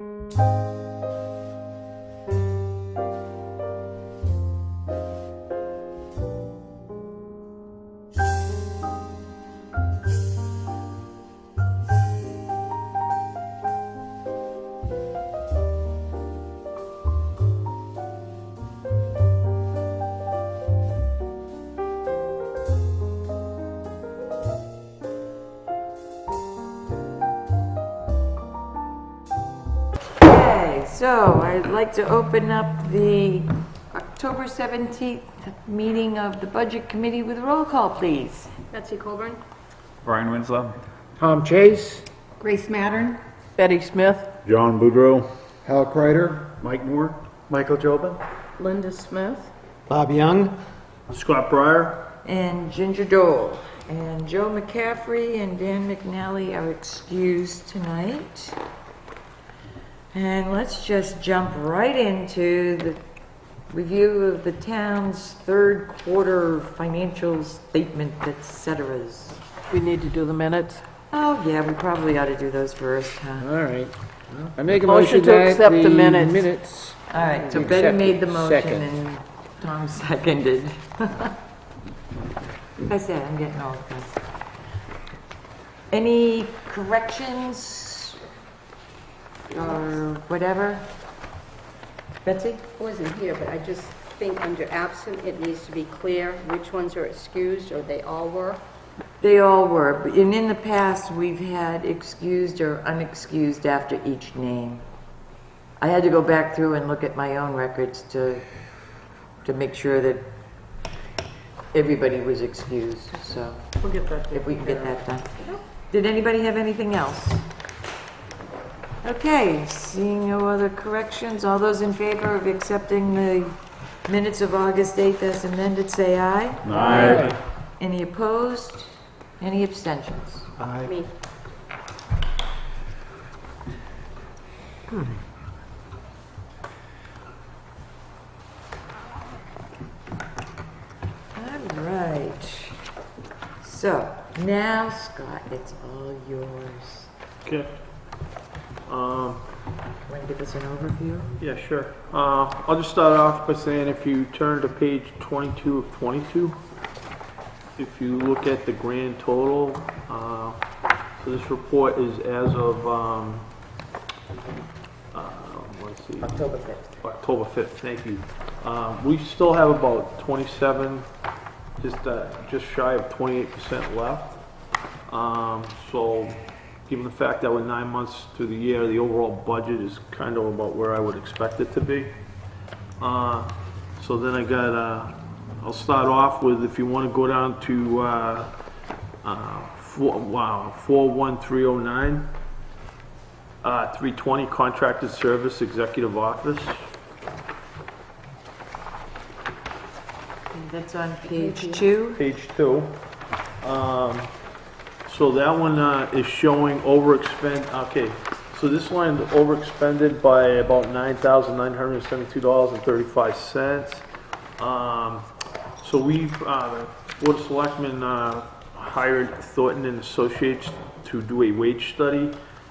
So I'd like to open up the October 17th meeting of the Budget Committee with roll call, please. Betsy Colburn. Brian Winslow. Tom Chase. Grace Mattern. Betty Smith. John Boudreau. Hal Kreider. Mike Moore. Michael Jobin. Linda Smith. Bob Young. Scott Pryor. And Ginger Dole. And Joe McCaffrey and Dan McNally are excused tonight. And let's just jump right into the review of the town's third quarter financial statement, etc. We need to do the minutes. Oh yeah, we probably ought to do those first, huh? All right. I make a Motion motion to that accept the minutes. minutes. All right, so Accept Betty it. made the motion Second. and Tom seconded. Like I said, I'm getting old, guys. Any corrections or whatever? Betsy? I wasn't here, but I just think under absent, it needs to be clear which ones are excused, or they all were. They all were, but in the past, we've had excused or unexcused after each name. I had to go back through and look at my own records to make sure that everybody was excused, so We'll get that. if we can get that done. Did anybody have anything else? Okay, seeing no other corrections, all those in favor of accepting the minutes of August 8th as amended, say aye. Aye. Any opposed? Any abstentions? Me. All right. So, now, Scott, it's all yours. Okay. Want to give us an overview? Yeah, sure. I'll just start off by saying if you turn to page 22 of 22, if you look at the grand total, so this report is as of, let's see. October 5th. October 5th, thank you. We still have about 27, just shy of 28% left. So given the fact that we're 9 months through the year, the overall budget is kind of about where I would expect it to be. So then I got, I'll start off with, if you want to go down to 41309, 320 contracted service executive office. And that's on page 2. Page 2. So that one is showing overexpend. Okay, so this line is overexpended by about $9,972.35. So we've the Board of Selectmen hired Thornton and Associates to do a wage study.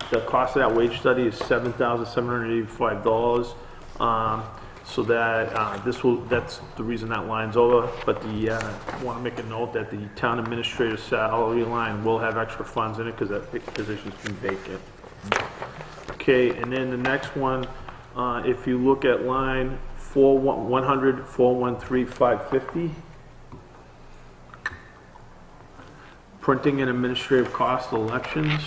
The cost of that wage study is $7,785. So that that's the reason that line's over. But I want to make a note that the town administrator salary line will have extra funds in it because that position's been vacant. Okay, and then the next one, if you look at line 413,550, printing and administrative cost elections.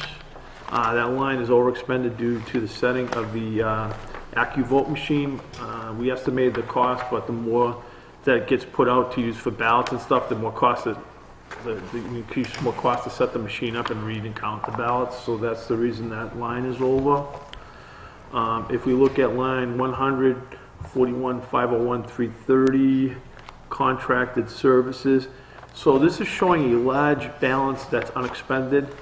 That line is overexpended due to the setting of the AccuVote machine. We estimated the cost, but the more that it gets put out to use for ballots and stuff, the more cost the increased more cost to set the machine up and read and count the ballots. So that's the reason that line is over. If we look at line 141,501,330, contracted services. So this is showing a large balance that's unexpended.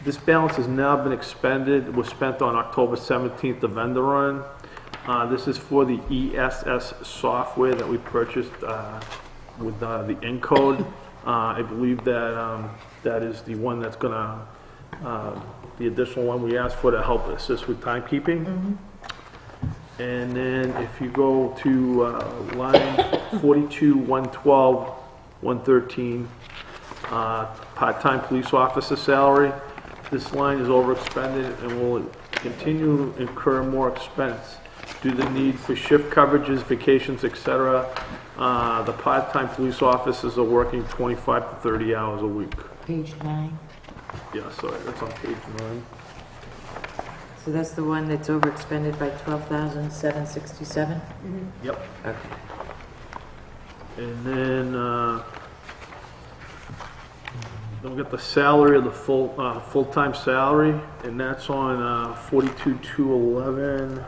This balance has now been expended. It was spent on October 17th, the vendor run. This is for the ESS software that we purchased with the Encode. I believe that that is the one that's gonna, the additional one we asked for to help assist with timekeeping. And then if you go to line 42, 112, 113, part-time police officer salary, this line is overexpended and will continue to incur more expense due to the need for shift coverages, vacations, etc. The part-time police officers are working 25 to 30 hours a week. Page 9. Yeah, sorry, that's on page 9. So that's the one that's overexpended by 12,767? Yep. Okay. And then we got the salary of the full-time salary, and that's on 42,211.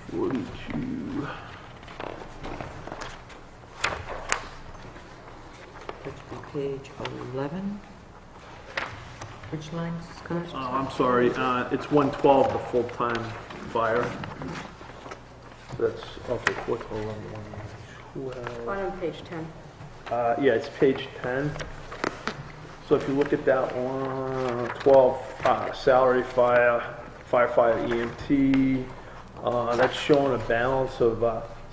42. Which would be page 11. Which lines, Scott? I'm sorry, it's 112, the full-time fire. That's, okay, 412. On page 10. Yeah, it's page 10. So if you look at that one, 12, salary firefighter EMT, that's showing a balance of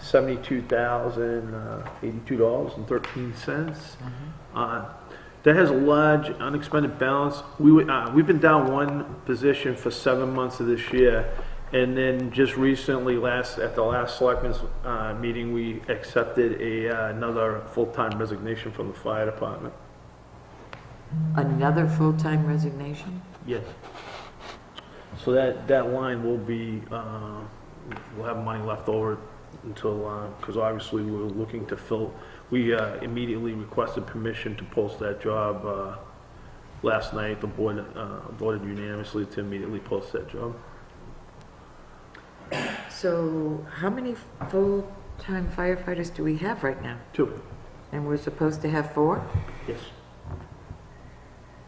$72,082.13. That has a large unexpended balance. We've been down one position for 7 months of this year, and then just recently, at the last selectmen's meeting, we accepted another full-time resignation from the fire department. Another full-time resignation? Yes. So that line will be, we'll have money left over until, because obviously we're looking to fill. We immediately requested permission to post that job last night. The board voted unanimously to immediately post that job. So how many full-time firefighters do we have right now? 2. And we're supposed to have 4? Yes.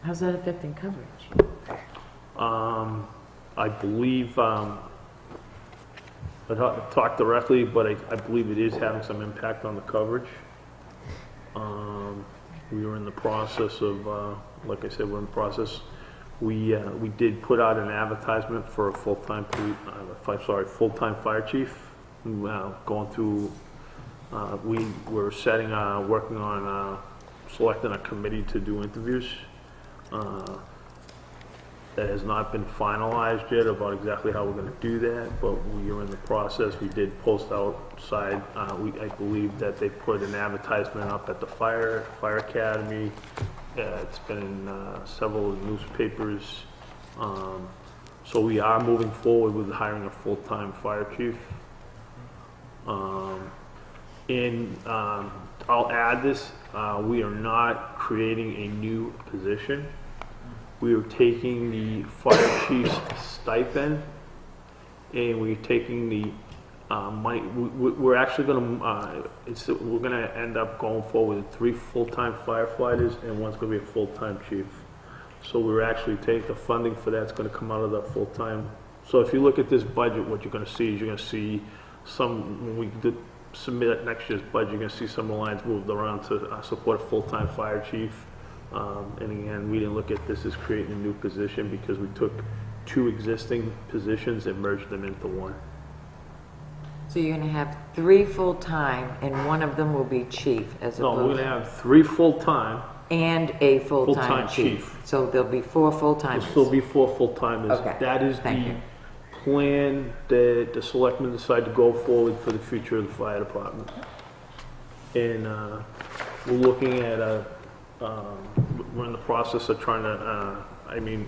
How's that affecting coverage? I believe, I talked directly, but I believe it is having some impact on the coverage. We were in the process of, like I said, we're in the process. We did put out an advertisement for a full-time fire chief. Going through, we were working on selecting a committee to do interviews. That has not been finalized yet about exactly how we're going to do that, but we are in the process. We did post outside. I believe that they put an advertisement up at the fire academy. It's been in several newspapers. So we are moving forward with hiring a full-time fire chief. I'll add this, we are not creating a new position. We are taking the fire chief's stipend, and we're taking the money. We're actually going to. We're going to end up going forward with 3 full-time firefighters, and one's going to be a full-time chief. So we're actually taking the funding for that's going to come out of the full-time. So if you look at this budget, what you're going to see is you're going to see when we submit next year's budget, you're going to see some of the lines moved around to support a full-time fire chief. And again, we didn't look at this as creating a new position because we took 2 existing positions and merged them into 1. So you're going to have 3 full-time, and one of them will be chief, as No, we're opposed going to have 3 full-time. and a full-time Full-time chief. chief. So there'll be 4 full-timers. There'll still be 4 full-timers. Okay, That is thank the you. plan that the selectmen decide to go forward for the future of the fire department. And we're looking at we're in the process of trying to,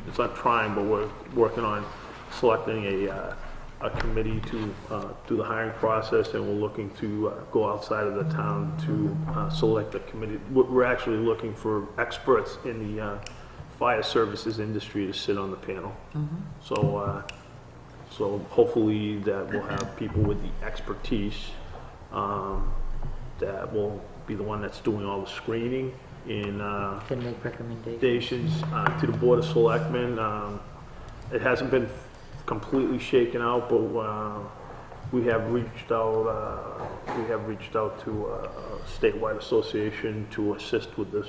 it's not trying, but we're working on selecting a committee to do the hiring process, and we're looking to go outside of the town to select a committee. We're actually looking for experts in the fire services industry to sit on the panel. So hopefully that we'll have people with the expertise that will be the one that's doing all the screening and Can make recommendations. to the Board of Selectmen. It hasn't been completely shaken out, but we have reached out to a statewide association to assist with this.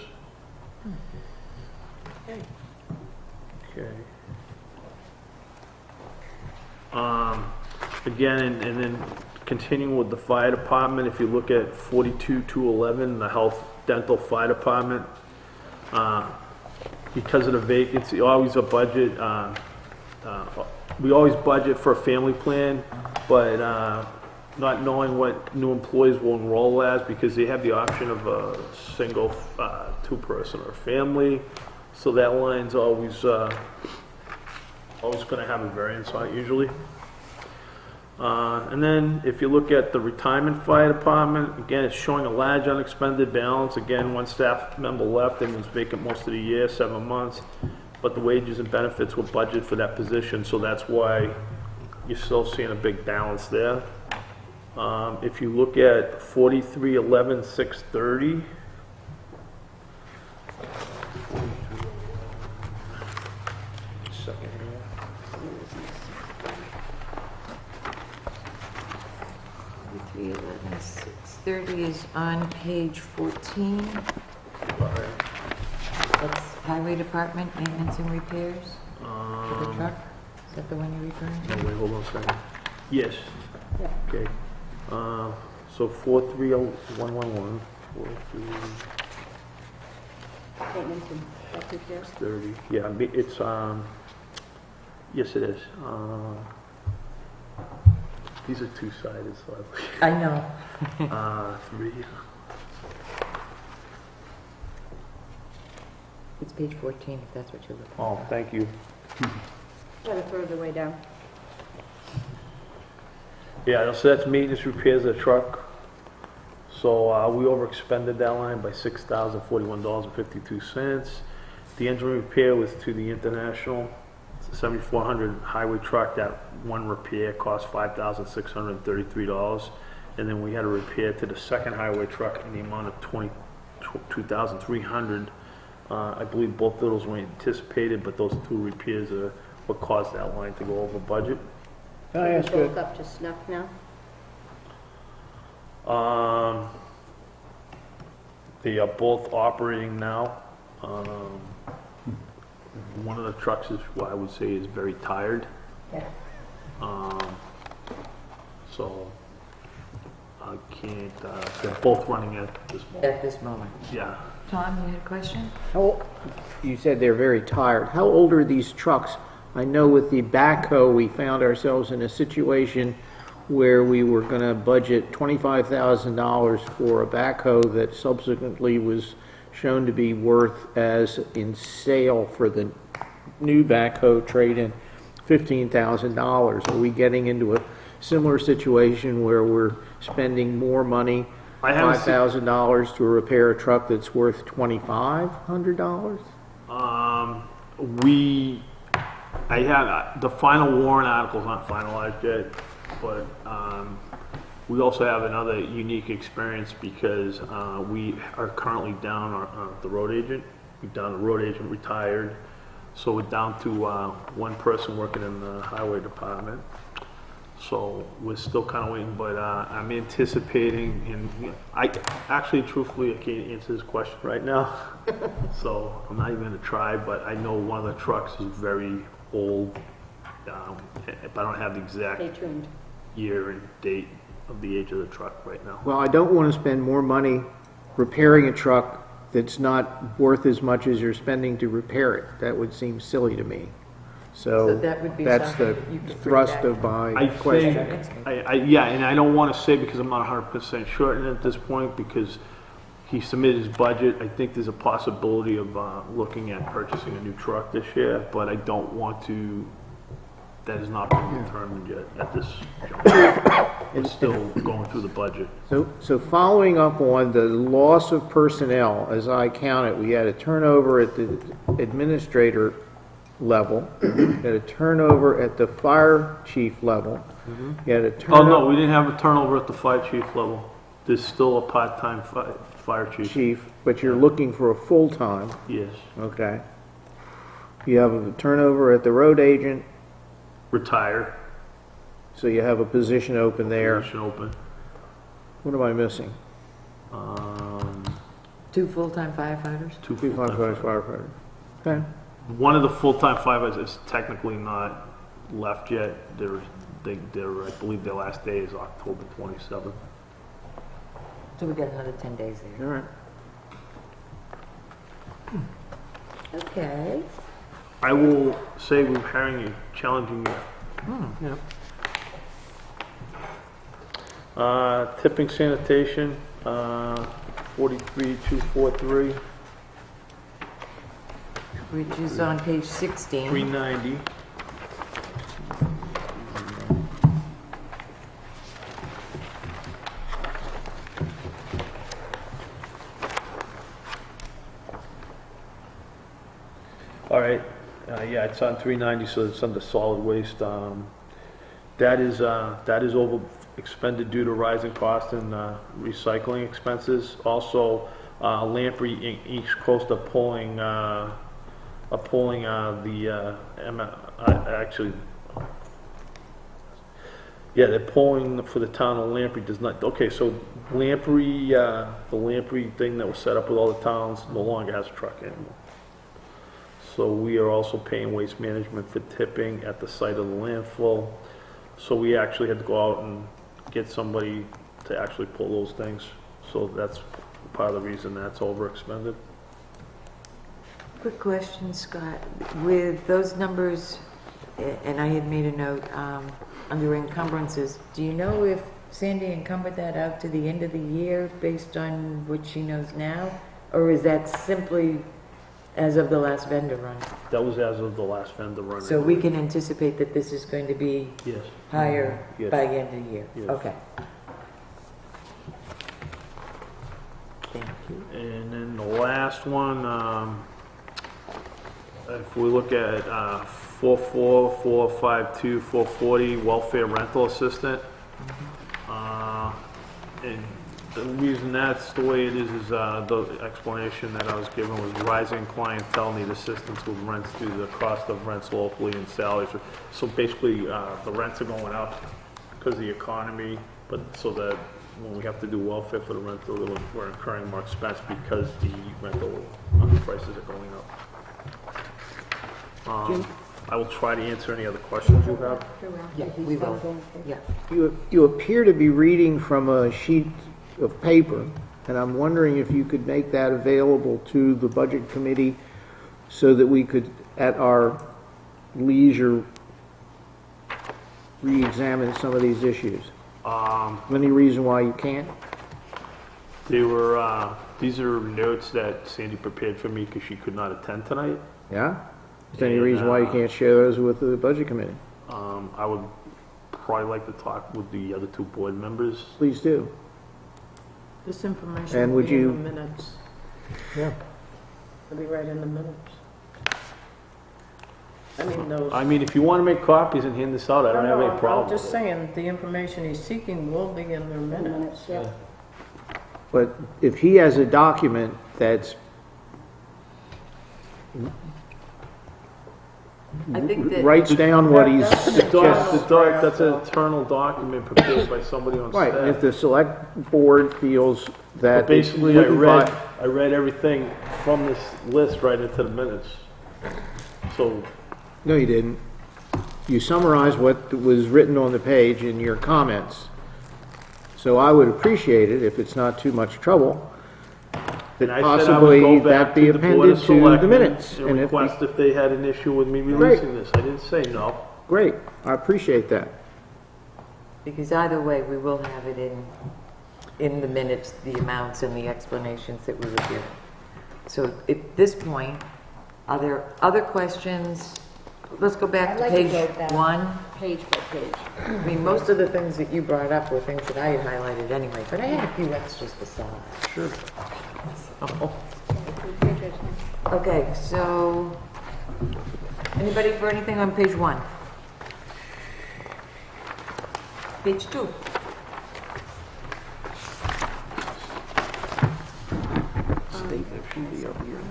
Okay. Again, and then continuing with the fire department, if you look at 42,211, the health dental fire department, because of the vacancy, always a budget, we always budget for a family plan, but not knowing what new employees will enroll as, because they have the option of a single, two-person or family, so that line's always gonna have a variance on it usually. And then if you look at the retirement fire department, again, it's showing a large unexpended balance. Again, one staff member left and was vacant most of the year, 7 months, but the wages and benefits were budgeted for that position, so that's why you're still seeing a big balance there. If you look at 43,11,630, second here. 630 is on page 14. That's Highway Department, maintenance and repairs for the truck. Is that the one you're referring to? Oh, wait, hold on a second. Yes. Yeah. Okay. So 430111, 4330. Maintenance and health repairs. Yeah, it's yes, it is. These are two-sided, so I know. three. It's page 14, if that's what you're looking for. Oh, thank you. Try to further way down. Yeah, so that's maintenance repairs of the truck. So we overexpended that line by $6,041.52. The engine repair was to the International. It's a 7,400 highway truck. That one repair cost $5,633. And then we had a repair to the second highway truck in the amount of $22,300. I believe both of those were anticipated, but those two repairs are what caused that line to go over budget. Can I ask Both you, up to snuff now? They are both operating now. One of the trucks is what I would say is very tired. Yeah. So I can't, they're both running at this moment. At this moment. Yeah. Tom, you had a question? you said they're very tired. How old are these trucks? I know with the backhoe, we found ourselves in a situation where we were going to budget $25,000 for a backhoe that subsequently was shown to be worth, as in sale for the new backhoe trade-in, $15,000. Are we getting into a similar situation where we're spending more money, I haven't seen- $5,000 to repair a truck that's worth $2,500? I have, the final warrant article's not finalized yet, but we also have another unique experience because we are currently down the road agent. We've down the road agent retired, so we're down to one person working in the highway department. So we're still kind of waiting, but I'm anticipating, and I actually, truthfully, I can't answer this question right now. So I'm not even gonna try, but I know one of the trucks is very old. If I don't have the exact Stay tuned. year and date of the age of the truck right now. Well, I don't want to spend more money repairing a truck that's not worth as much as you're spending to repair it. That would seem silly to me. So that would be that's something the that you could bring thrust back. of my I question. think, yeah, and I don't want to say because I'm not 100% certain at this point because he submitted his budget. I think there's a possibility of looking at purchasing a new truck this year, but I don't want to, that has not been determined yet at this juncture. We're still going through the budget. So following up on the loss of personnel, as I count it, we had a turnover at the administrator level, we had a turnover at the fire chief level, you had a Oh, turnover. no, we didn't have a turnover at the fire chief level. There's still a part-time fire chief. But you're looking for a full-time, Yes. okay. You have a turnover at the road agent, Retired. so you have a position open there. Position open. What am I missing? 2 full-time firefighters? Two Chief full-time. firefighter. Okay. One of the full-time firefighters is technically not left yet. I believe their last day is October 27th. So we got another 10 days All there. right. Okay. I will say we're hiring a challenging year. Tipping sanitation, 43,243, Which is on page 16. 390. All right, yeah, it's on 390, so it's under solid waste. That is over expended due to rising cost and recycling expenses. Also, Lamprey East Coast are pulling actually, yeah, they're pulling for the town of Lamprey does not, okay, so Lamprey, the Lamprey thing that was set up with all the towns no longer has a truck anymore. So we are also paying waste management for tipping at the site of the landfill. So we actually had to go out and get somebody to actually pull those things. So that's part of the reason that's over expended. Quick question, Scott. With those numbers, and I had made a note, under encumbrances, do you know if Sandy encumbered that out to the end of the year based on what she knows now? Or is that simply as of the last vendor run? That was as of the last vendor run. So we can anticipate that this is going to be Yes. higher Yes. by the end of the year? Yes. Okay. Thank you. And then the last one, if we look at 44452 440 welfare rental assistant, and the reason that's the way it is the explanation that I was given was rising clientele need assistance with rents due to the cost of rents locally and salaries. So basically, the rents are going up because of the economy, but so that when we have to do welfare for the rental, we're incurring more expense because the rental prices are going up. I will try to answer any other questions you have. Yeah, we will. Yeah. You appear to be reading from a sheet of paper, and I'm wondering if you could make that available to the budget committee so that we could, at our leisure, re-examine some of these issues. Any reason why you can't? They were, these are notes that Sandy prepared for me because she could not attend tonight. Yeah? Is there any reason why you can't share those with the budget committee? I would probably like to talk with the other two board members. Please do. This information And will would be in you- the minutes. Yeah. It'll be right in the minutes. I mean, those. I mean, if you want to make copies and hand this out, I don't have any problem. I'm just saying, the information he's seeking will be in their minutes. Yeah. But if he has a document that's I think that. writes down what he's That's an suggested. That's an internal document prepared by somebody on Right, and if staff. the select board feels that. But basically, I read everything from this list right into the minutes. So, No, you didn't. You summarized what was written on the page in your comments. So I would appreciate it, if it's not too much trouble, that and I said I would possibly go back that be to the Board appended of to the Selectmen minutes. and And if, request if they had an issue with me releasing this. I didn't say no. great, I appreciate that. Because either way, we will have it in the minutes, the amounts and the explanations that we were given. So at this point, are there other questions? Let's go back I'd to like to page go back. 1. Page by page. I mean, most of the things that you brought up were things that I had highlighted anyway, but I had a few extras besides. Sure. Okay, so, anybody for anything on page 1? Page 2?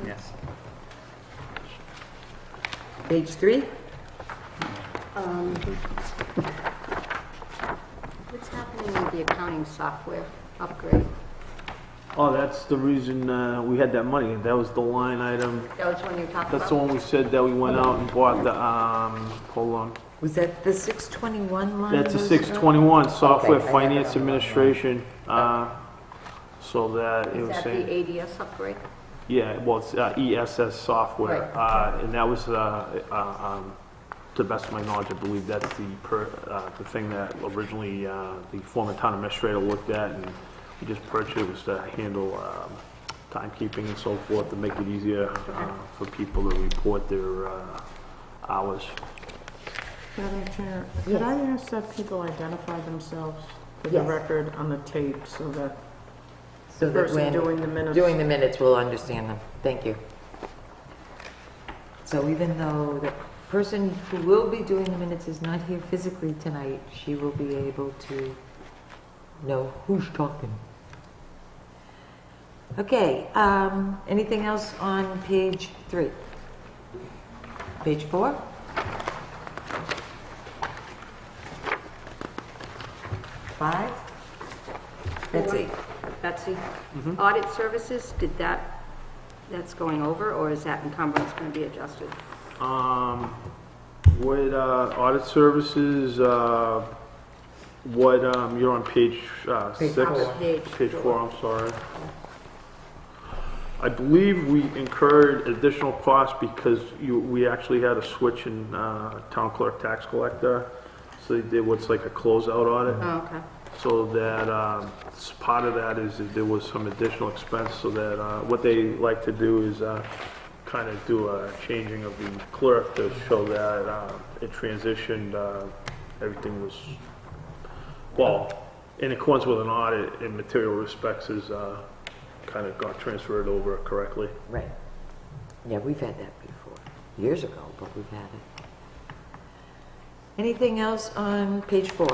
Yes. Page 3? What's happening with the accounting software upgrade? Oh, that's the reason we had that money. That was the line item. That was when you talked about? That's the one we said that we went out and bought the, hold on. Was that the 621 line? That's a was, 621, software Okay, I have it finance on the wrong administration, so that it Is was that saying. the ADS upgrade? Yeah, well, it's ESS software, Right. and that was, to the best of my knowledge, I believe that's the thing that originally the former town administrator looked at, and we just purchased it was to handle timekeeping and so forth, to make it easier for people to report their hours. Madam Chair, could I ask that people identify themselves for the Yes. record on the tape so that So the that person when doing the minutes? doing the minutes will understand them. Thank you. So even though the person who will be doing the minutes is not here physically tonight, she will be able to know who's talking. Okay, anything else on page 3? Page 4? Five? Betsy? Betsy? Audit services, that's going over, or is that encumbrance going to be adjusted? With audit services, what, you're on page 6? Page 4, I'm sorry. I believe we incurred additional costs because we actually had a switch in town clerk tax collector. So they did what's like a closeout audit. Oh, okay. So that, part of that is that there was some additional expense, so that, what they like to do is kind of do a changing of the clerk to show that it transitioned, everything was, well, in accordance with an audit in material respects is kind of got transferred over correctly. Right. Yeah, we've had that before. Years ago, but we've had it. Anything else on page 4?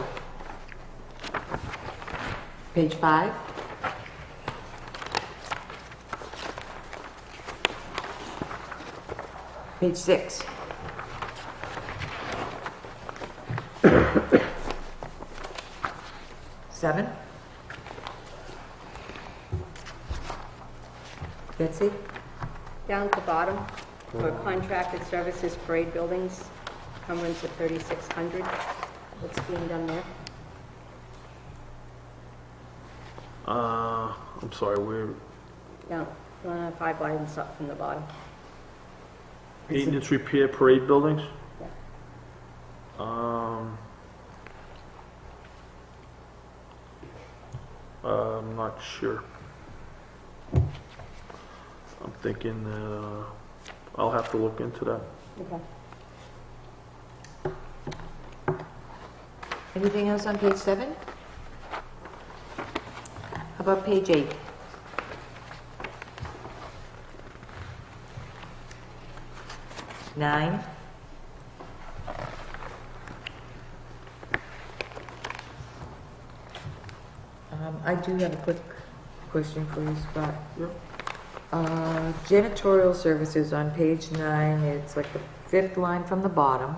Page 5? Page 6? Seven? Betsy? Down at the bottom, for contracted services, parade buildings, encumbrance of 3,600. What's being done there? I'm sorry, we're Down, 5 items up from the bottom. maintenance repair parade buildings. Yeah. I'm not sure. I'm thinking, I'll have to look into that. Okay. Anything else on page 7? How about page 8? Nine? I do have a quick question for you, Scott. Janitorial services on page 9, it's like the 5th line from the bottom.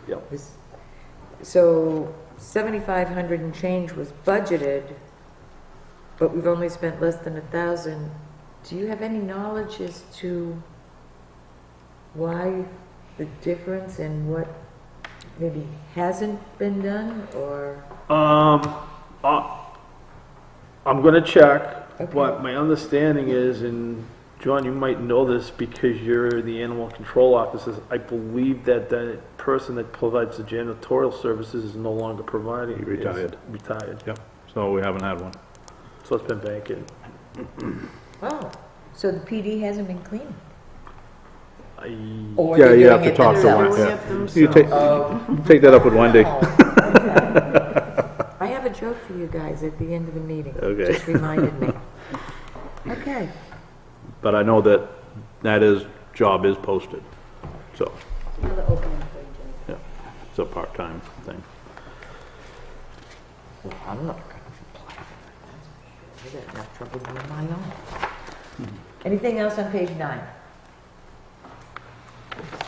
Yep. So 7,500 and change was budgeted, but we've only spent less than 1,000. Do you have any knowledge as to why the difference and what maybe hasn't been done, or? I'm gonna check, Okay. but my understanding is, and John, you might know this because you're the animal control officer, I believe that the person that provides the janitorial services is no longer providing. He retired. Is retired. Yep, so we haven't had one. So it's been vacant. Oh, so the PD hasn't been cleaned? I, Or Yeah, they're you doing have to it talk to themselves? one. Doing Yeah. it You themselves. take that up with Wendy. Oh, okay. I have a joke for you guys at the end of the meeting. Okay. Just reminded me. Okay. But I know that job is posted, so, Another opening for you, Jim. yeah, it's a part-time thing. Well, I'm not gonna apply for that. I got enough trouble doing my own. Anything else on page 9?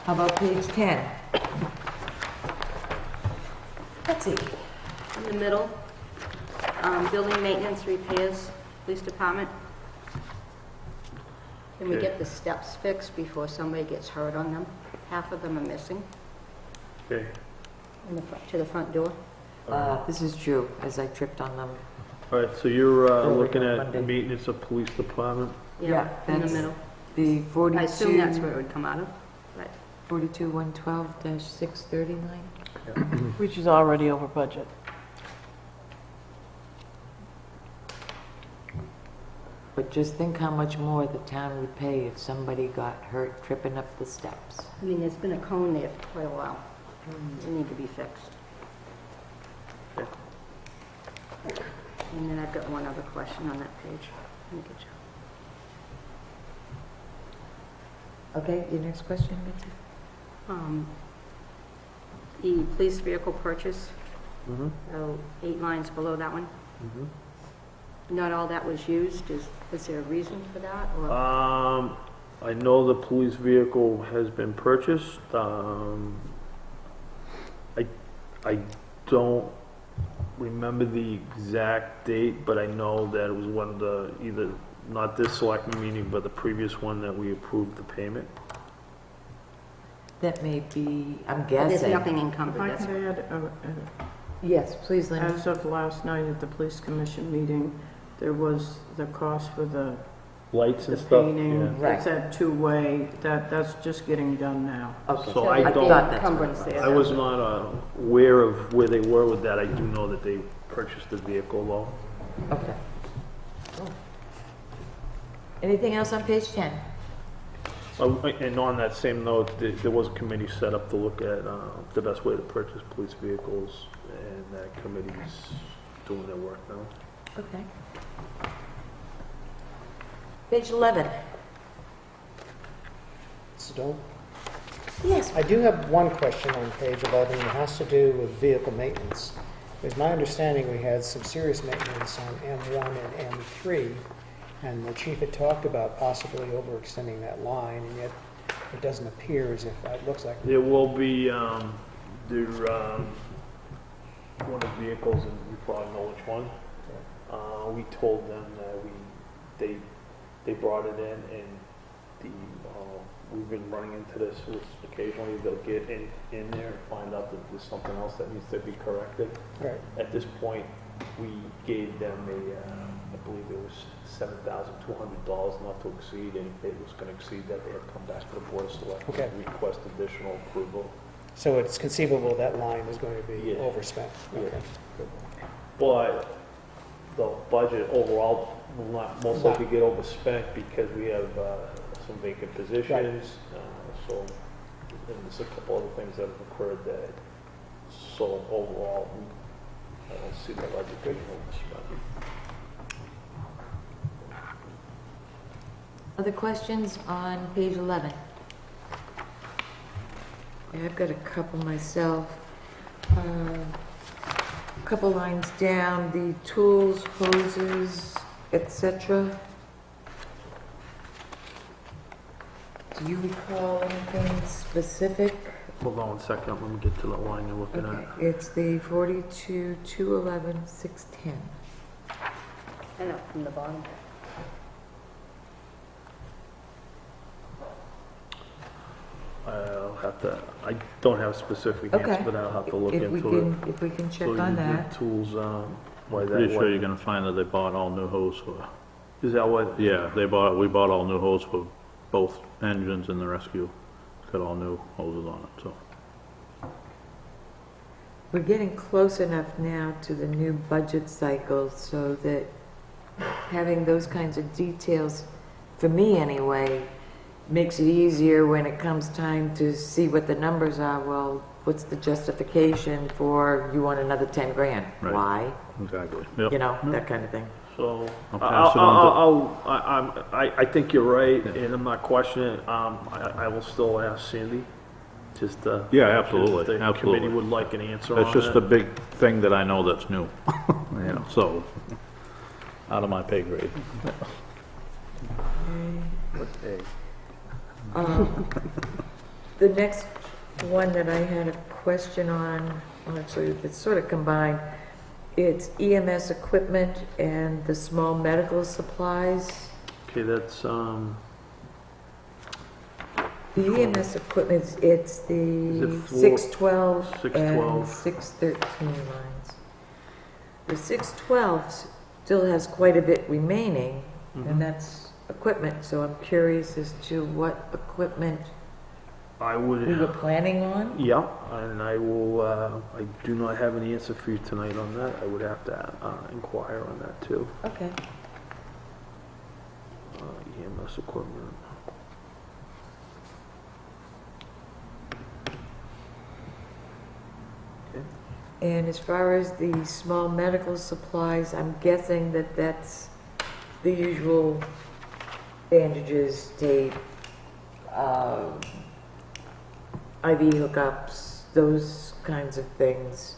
How about page 10? Betsy? In the middle, building maintenance repairs, police department. Can we Okay. get the steps fixed before somebody gets hurt on them? half of them are missing Okay. in the front, to the front door. This is true, as I tripped on them. All right, so you're Early looking on at Monday. maintenance of police department? Yeah, In the that's middle. The 42. I assume that's where it would come out of, but 42-112-639. Which is already over budget. But just think how much more the town would pay if somebody got hurt tripping up the steps. I mean, there's been a cone there for quite a while. It need to be fixed. And then I've got one other question on that page. Let me get you. Okay, your next question, Betsy? The police vehicle purchase, Mm-hmm. 8 lines below that one. Mm-hmm. Not all that was used. Is there a reason for that? Or I know the police vehicle has been purchased. I don't remember the exact date, but I know that it was one of the, either, not this selectman meeting, but the previous one that we approved the payment. That may be, I'm there's guessing. nothing If encumbered. I That's could add, Yes, please, Linda. as of last night at the police commission meeting, there was the cost for the Lights and the stuff, painting. yeah. Right. It's at two-way, that's just getting done now. Okay. So I the don't- thought that's encumbrance what it there. I was not aware of where they were with that. I do know that they purchased the vehicle though. Okay. Cool. Anything else on page 10? And on that same note, there was a committee set up to look at the best way to purchase police vehicles, and that committee's doing their work now. Okay. Page 11. Sedona? Yes. I do have one question on page 11. It has to do with vehicle maintenance. It was my understanding we had some serious maintenance on M1 and M3, and the chief had talked about possibly overextending that line, and yet it doesn't appear as if, it looks like. There will be, one of the vehicles, and you probably know which one. We told them that they brought it in, and we've been running into this with occasionally they'll get in there and find out that there's something else that needs to be corrected. Right. At this point, we gave them I believe it was $7,200 not to exceed, and if it was going to exceed that, they had to come back to the board of selectmen Okay. and request additional approval. So it's conceivable that line is going to be Yeah. overspent. Yeah. Okay. But the budget overall will not most likely get overspent because we have some vacant positions. So, and there's a couple other things that have occurred that, so overall, I don't see the budget getting overspent. Other questions on page 11? Yeah, I've got a couple myself. A couple lines down, the tools, hoses, etc. Do you recall anything specific? Hold on one second, let me get to the line you're looking Okay, at. it's the 42-211-610. And up from the bottom. I'll have to, I don't have a specific Okay. answer, but I'll have to look If we into it. if we can check So on you did that. Tools, why that? Pretty sure why- you're gonna find that they bought all new hose for, Is that what? yeah, we bought all new hose for both engines and the rescue. It's got all new hoses on it, so. We're getting close enough now to the new budget cycle so that having those kinds of details, for me anyway, makes it easier when it comes time to see what the numbers are. Well, what's the justification for you want another 10 grand? Right. Why? Exactly. Yep. You know, that kind of thing. So, I'll pass it on I think you're right, and I'm not questioning it. I will still ask Sandy, just, Yeah, absolutely, if the absolutely. committee would like an answer on It's just a it. big thing that I know that's new, you know, so, out of my pay grade. Okay. The next one that I had a question on, well, actually, it's sort of combined. It's EMS equipment and the small medical supplies. Okay, that's, The EMS equipment, it's Is the it four- 612 612. and 613 lines. The 612 still has quite a bit remaining, and that's equipment, so I'm curious as to what equipment I we were would, planning on. yeah, and I will, I do not have an answer for you tonight on that. I would have to inquire on that too. Okay. EMS equipment. And as far as the small medical supplies, I'm guessing that that's the usual bandages, tape, IV hookups, those kinds of things.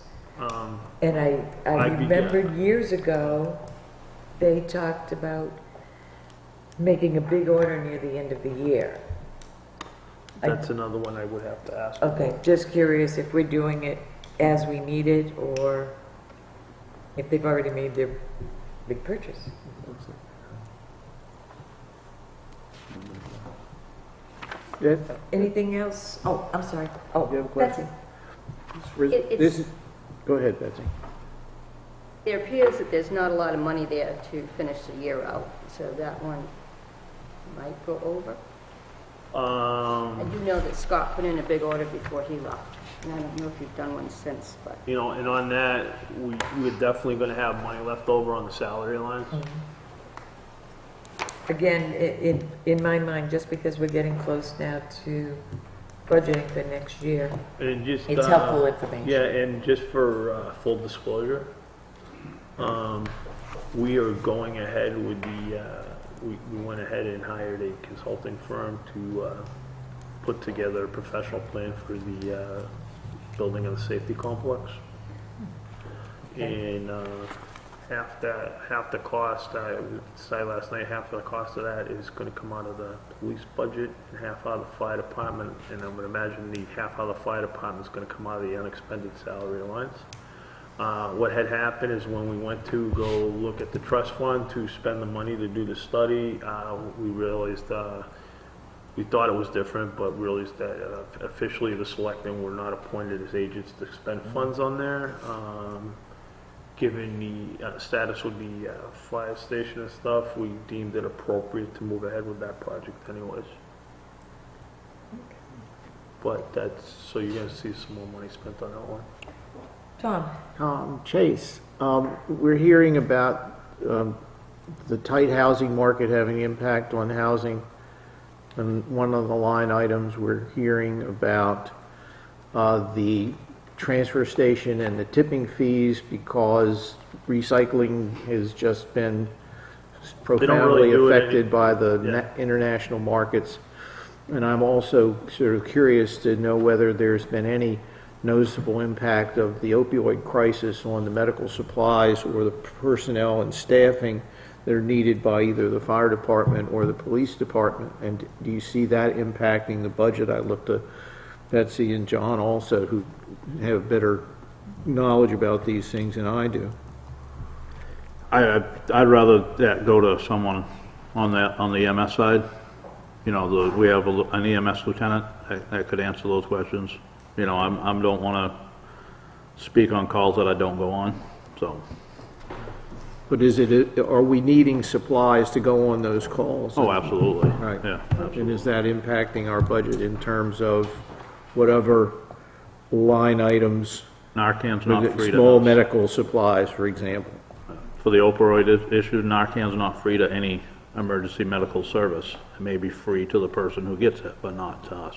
And I I'd be remembered years ago, they talked about making a big order near the end of the year. That's another one I would have to ask. Okay, just curious if we're doing it as we need it, or if they've already made their big purchase. Yeah, Anything else? Oh, I'm sorry. Oh, Do you have a question? It's- This is, go ahead, Betsy. There appears that there's not a lot of money there to finish the year out, so that one might go over. I do know that Scott put in a big order before he left, and I don't know if you've done one since, but You know, and on that, we're definitely gonna have money left over on the salary lines. Again, in my mind, just because we're getting close now to budgeting for next year, And just, it's helpful information. yeah, and just for full disclosure, we are going ahead with the, we went ahead and hired a consulting firm to put together a professional plan for the building of the safety complex. And half the cost, I decided last night, half of the cost of that is gonna come out of the police budget and half out of the fire department, and I would imagine the half out of the fire department is gonna come out of the unexpended salary lines. What had happened is when we went to go look at the trust fund to spend the money to do the study, we realized, we thought it was different, but realized that officially the selectmen were not appointed as agents to spend funds on there. Given the status with the fire station and stuff, we deemed it appropriate to move ahead with that project anyways. But that's, so you're gonna see some more money spent on that one. Tom? Chase, we're hearing about the tight housing market having impact on housing. And one of the line items we're hearing about the transfer station and the tipping fees because recycling has just been profoundly do it affected by the Yeah. international markets. And I'm also sort of curious to know whether there's been any noticeable impact of the opioid crisis on the medical supplies or the personnel and staffing that are needed by either the fire department or the police department. And do you see that impacting the budget? I looked at Betsy and John also, who have better knowledge about these things than I do. I'd rather that go to someone on the EMS side. You know, we have an EMS lieutenant that could answer those questions. You know, I don't want to speak on calls that I don't go on, so. But are we needing supplies to go on those calls? Oh, absolutely. Right. Yeah, And is that impacting our budget in terms of whatever line items? Narcan's not free to Small us. medical supplies, for example. For the opioid issue, Narcan's not free to any emergency medical service. It may be free to the person who gets it, but not to us.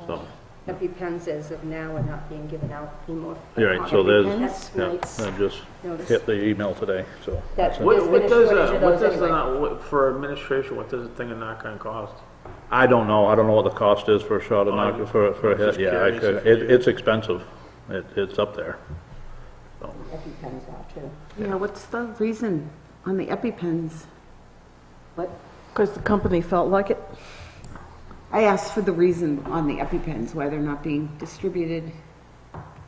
So, EpiPens as of now are not being given out anymore. you're right, so there's, That's yeah, tonight's I just notice. hit the email today, so. That What there's been a does, shortage of what those does, anyway. for administration, what does a thing of Narcan cost? I don't know what the cost is for a shot of Oh, Narcan, for a hit, just yeah, I curious could, if you- it's expensive. It's up there. So, EpiPens are too. Yeah, what's the reason on the EpiPens? What? Because the company felt like it? I asked for the reason on the EpiPens, why they're not being distributed.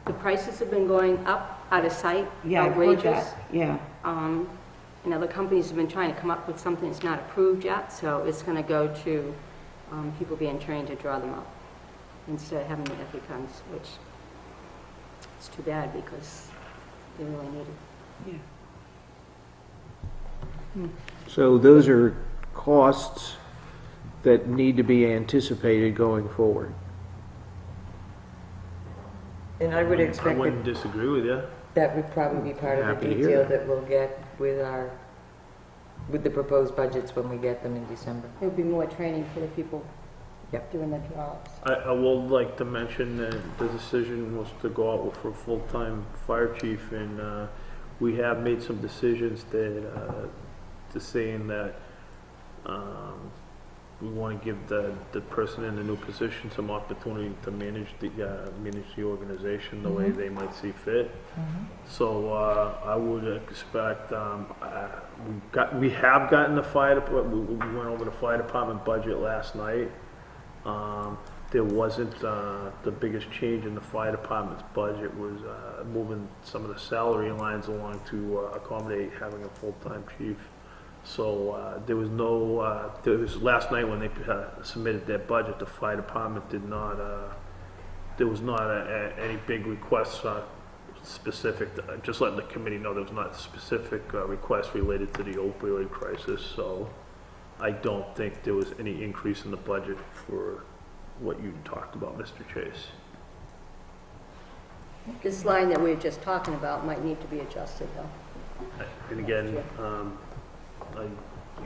The prices have been going up, out of sight, Yeah, I've heard outrageous. that, yeah. And other companies have been trying to come up with something that's not approved yet, so it's gonna go to people being trained to draw them up instead of having the EpiPens, which it's too bad because they really need it. Yeah. So those are costs that need to be anticipated going forward. And I would I expect wouldn't that disagree with you. that would probably be part of Happy the to hear detail that. that we'll get with the proposed budgets when we get them in December. It would be more training for the people Yep. doing the jobs. I will like to mention that the decision was to go out for a full-time fire chief, and we have made some decisions that, to saying that we want to give the person in the new position some opportunity to manage the organization the way they might see fit. So I would expect, we have gotten the fire department, we went over the fire department budget last night. There wasn't, the biggest change in the fire department's budget was moving some of the salary lines along to accommodate having a full-time chief. So there was no, last night when they submitted their budget, the fire department did not, there was not any big requests specific, just letting the committee know there was not specific requests related to the opioid crisis. So I don't think there was any increase in the budget for what you talked about, Mr. Chase. This line that we were just talking about might need to be adjusted though. And again,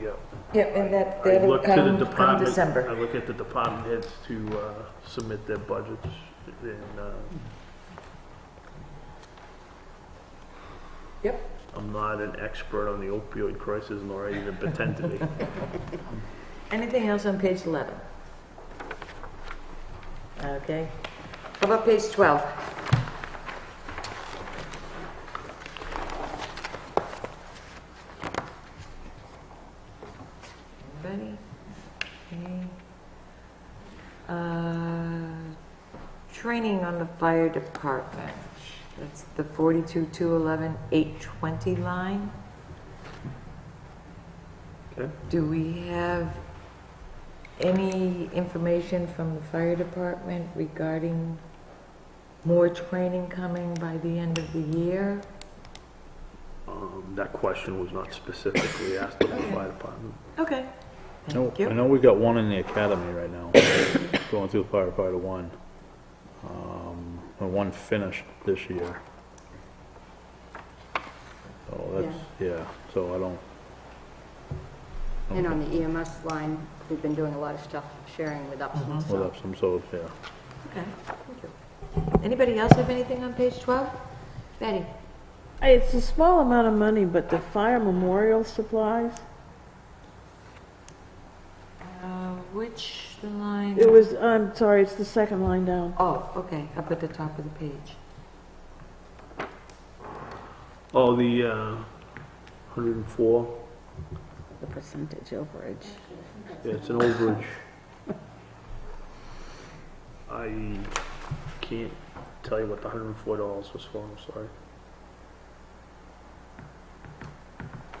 yeah. Yep, and I that'll look to the come department, I December. look at the department heads to submit their budgets, and Yep. I'm not an expert on the opioid crisis, nor I even pretend to be. Anything else on page 11? Okay. How about page 12? Anybody? Okay. Training on the fire department. That's the 42,211, 820 line. Okay. Do we have any information from the fire department regarding more training coming by the end of the year? That question was not specifically asked of the fire department. Okay, No, thank you. I know we got one in the academy right now, going through firefighter one. And one finished this year. So that's, yeah, so I don't. And on the EMS line, we've been doing a lot of stuff sharing with Upson. Well, So that's some, so, yeah. Okay, thank you. Anybody else have anything on page 12? Betty? It's a small amount of money, but the fire memorial supplies, Which line? it was, I'm sorry, it's the second line down. Oh, okay, up at the top of the page. Oh, the 104, The percentage overage. yeah, it's an overage. I can't tell you what the $104 was for, I'm sorry.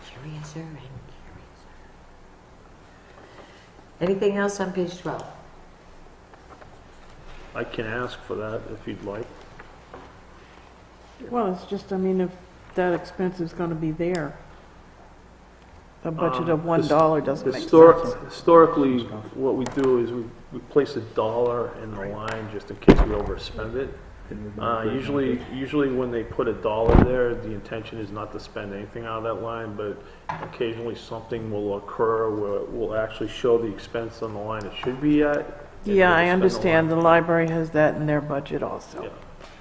Curiouser and curiouser. Anything else on page 12? I can ask for that if you'd like. Well, it's just, I mean, if that expense is gonna be there, a budget of $1 doesn't make sense. Historically, what we do is we place $1 in the line just in case we overspend it. Usually when they put $1 there, the intention is not to spend anything out of that line, but occasionally something will occur where it will actually show the expense on the line it should be at. and Yeah, we'll I spend the understand, line. the library has that in their budget also. Yeah.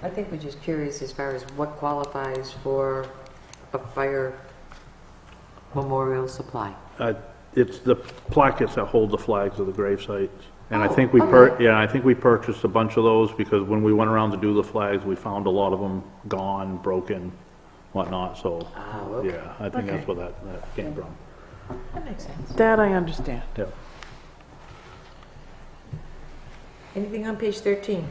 I think we're just curious as far as what qualifies for a fire memorial supply. It's the plackets that hold the flags of the grave sites. And I Oh, think we okay. I think we purchased a bunch of those because when we went around to do the flags, we found a lot of them gone, broken, whatnot, so, Oh, okay. yeah, I think that's where that came from. That makes sense. That I understand. Yeah. Anything on page 13?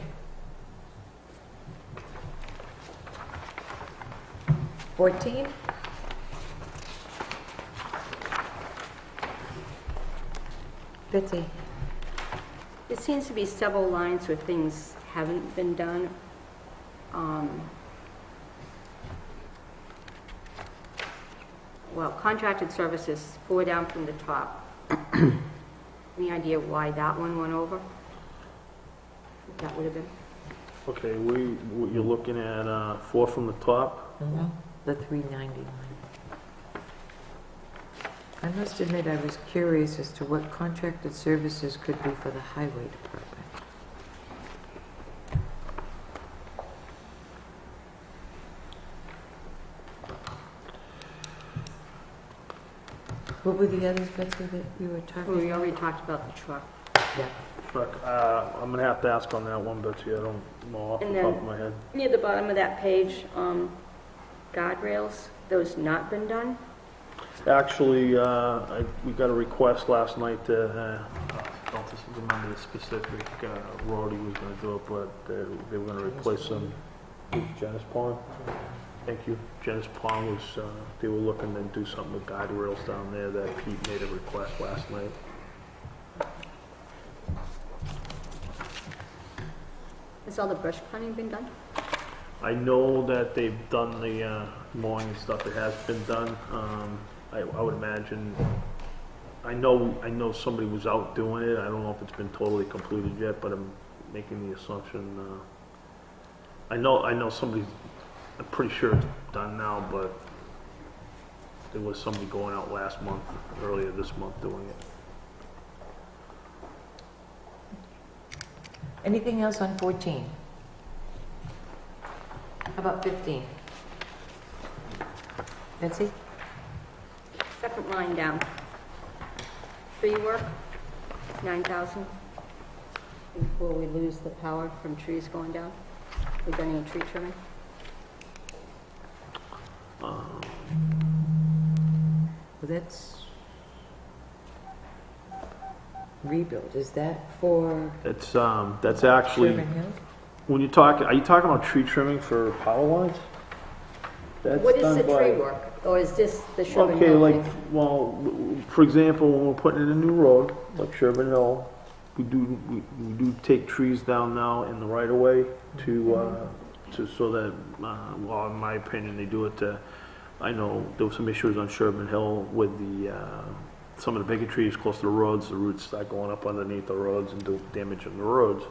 14? Betsy? There seems to be several lines where things haven't been done. Well, contracted services, 4 down from the top. Any idea why that one went over? That would have been. Okay, you're looking at 4 from the top? The 399. I must admit, I was curious as to what contracted services could be for the highway department. What were the others, Betsy, that you were talking Well, we about? already talked about the truck. Yeah. Look, I'm gonna have to ask on that one, Betsy, I don't know off the And top then- of my head. Near the bottom of that page, guardrails, those not been done? Actually, we got a request last night to, I don't remember the specific road he was gonna do it, but they were gonna replace some, Janice Pond? Thank you. Janice Pond was, they were looking to do something with guide rails down there that Pete made a request last night. Has all the brush cutting been done? I know that they've done the mowing and stuff, it has been done. I would imagine, I know somebody was out doing it, I don't know if it's been totally completed yet, but I'm making the assumption, I know somebody's, I'm pretty sure it's done now, but there was somebody going out last month, earlier this month doing it. Anything else on 14? How about 15? Betsy? Second line down. Tree work, 9,000. Before we lose the power from trees going down. We done any tree trimming? Well, that's rebuild. Is that for That's actually, Sherman Hill? when you talk, are you talking about tree trimming for power lines? That's What is done the by- tree work? Or is this the Sherman Okay, Hill like, thing? well, for example, when we're putting in a new road, like Sherman Hill, we do take trees down now in the right of way to so that, well, in my opinion, they do it to, I know there were some issues on Sherman Hill with the, some of the bigger trees close to the roads, the roots start going up underneath the roads and do damage on the roads.